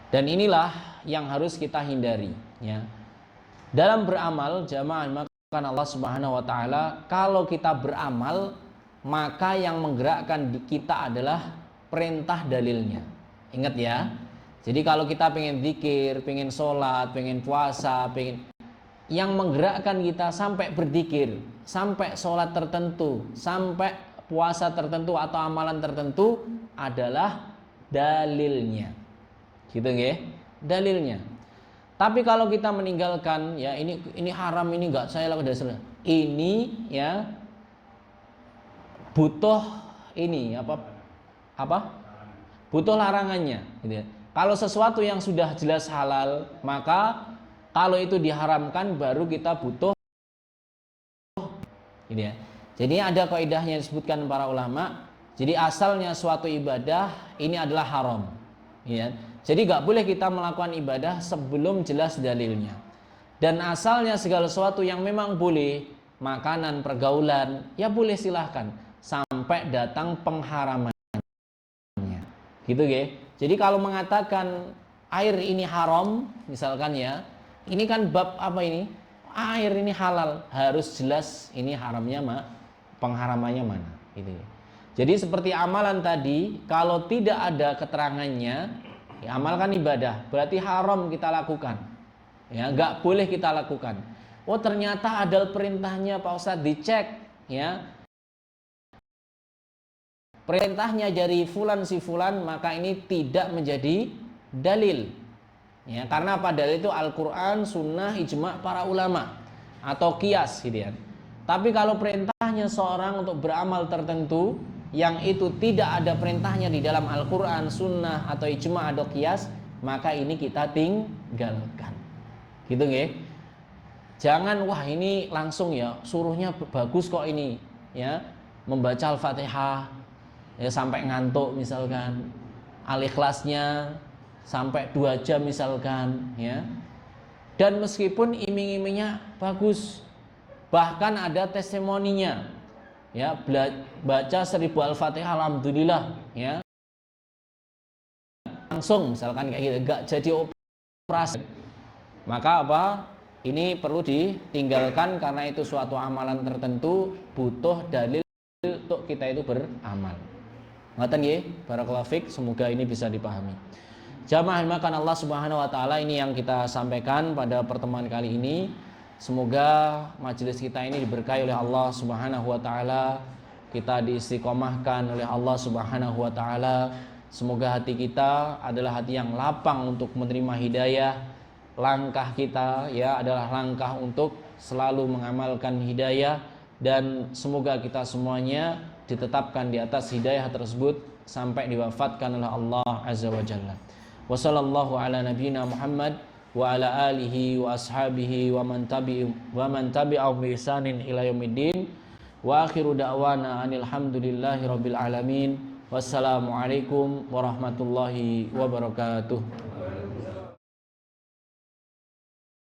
Dan inilah yang harus kita hindari ya. Dalam beramal jamaah maka Allah Subhanahu wa taala, kalau kita beramal maka yang menggerakkan di kita adalah perintah dalilnya. Ingat ya. Jadi kalau kita pengen zikir, pengen sholat, pengen puasa, yang menggerakkan kita sampai berzikir, sampai sholat tertentu, sampai puasa tertentu atau amalan tertentu adalah dalilnya. Gitu nggih? Dalilnya. Tapi kalau kita meninggalkan ya ini haram, ini enggak saya lakukan, ini ya butuh ini butuh larangannya gitu ya. Kalau sesuatu yang sudah jelas halal, maka kalau itu diharamkan baru kita butuh gitu ya. Jadi ada kaidahnya disebutkan para ulama. Jadi asalnya suatu ibadah ini adalah haram ya. Jadi nggak boleh kita melakukan ibadah sebelum jelas dalilnya. Dan asalnya segala sesuatu yang memang boleh, makanan, pergaulan, ya boleh silahkan sampai datang pengharamannya. Gitu ya. Jadi kalau mengatakan air ini haram, misalkan ya, ini kan bab apa ini? Air ini halal, harus jelas ini haramnya pengharamannya mana, gitu ya. Jadi seperti amalan tadi, kalau tidak ada keterangannya, ya amal kan ibadah, berarti haram kita lakukan. Ya, nggak boleh kita lakukan. Oh ternyata ada perintahnya Pak Ustadz, dicek ya. Perintahnya dari fulan si fulan, maka ini tidak menjadi dalil. Ya, karena apa? Dalil itu Al-Quran, Sunnah, Ijma' para ulama atau qiyas gitu ya. Tapi kalau perintahnya seorang untuk beramal tertentu yang itu tidak ada perintahnya di dalam Al-Quran, Sunnah atau Ijma' atau qiyas, maka ini kita tinggalkan. Gitu nggih. Jangan wah ini langsung ya suruhnya bagus kok ini ya, membaca Al-Fatihah ya sampai ngantuk misalkan, Al-Ikhlasnya sampai 2 jam misalkan ya. Dan meskipun iming-imingnya bagus, bahkan ada testimoninya ya, baca 1000 Al-Fatihah alhamdulillah ya, langsung misalkan kayak gitu, enggak jadi operasi, maka apa? Ini perlu ditinggalkan karena itu suatu amalan tertentu butuh dalil untuk kita itu beramal. Ngoten nggih, barakallahu fik, semoga ini bisa dipahami. Jamaah makan Allah Subhanahu wa taala, ini yang kita sampaikan pada pertemuan kali ini. Semoga majelis kita ini diberkahi oleh Allah Subhanahu wa taala, kita diistiqomahkan oleh Allah Subhanahu wa taala. Semoga hati kita adalah hati yang lapang untuk menerima hidayah. Langkah kita ya adalah langkah untuk selalu mengamalkan hidayah, dan semoga kita semuanya ditetapkan di atas hidayah tersebut sampai diwafatkan oleh Allah Azza wa Jalla. Wa sallallahu ala nabiyyina Muhammad wa ala alihi wa ashabihi wa man tabi'ahum bi ihsanin ila yaumiddin. Wa akhiru da'wana anil hamdulillahi rabbil alamin. Wassalamu alaikum warahmatullahi wabarakatuh.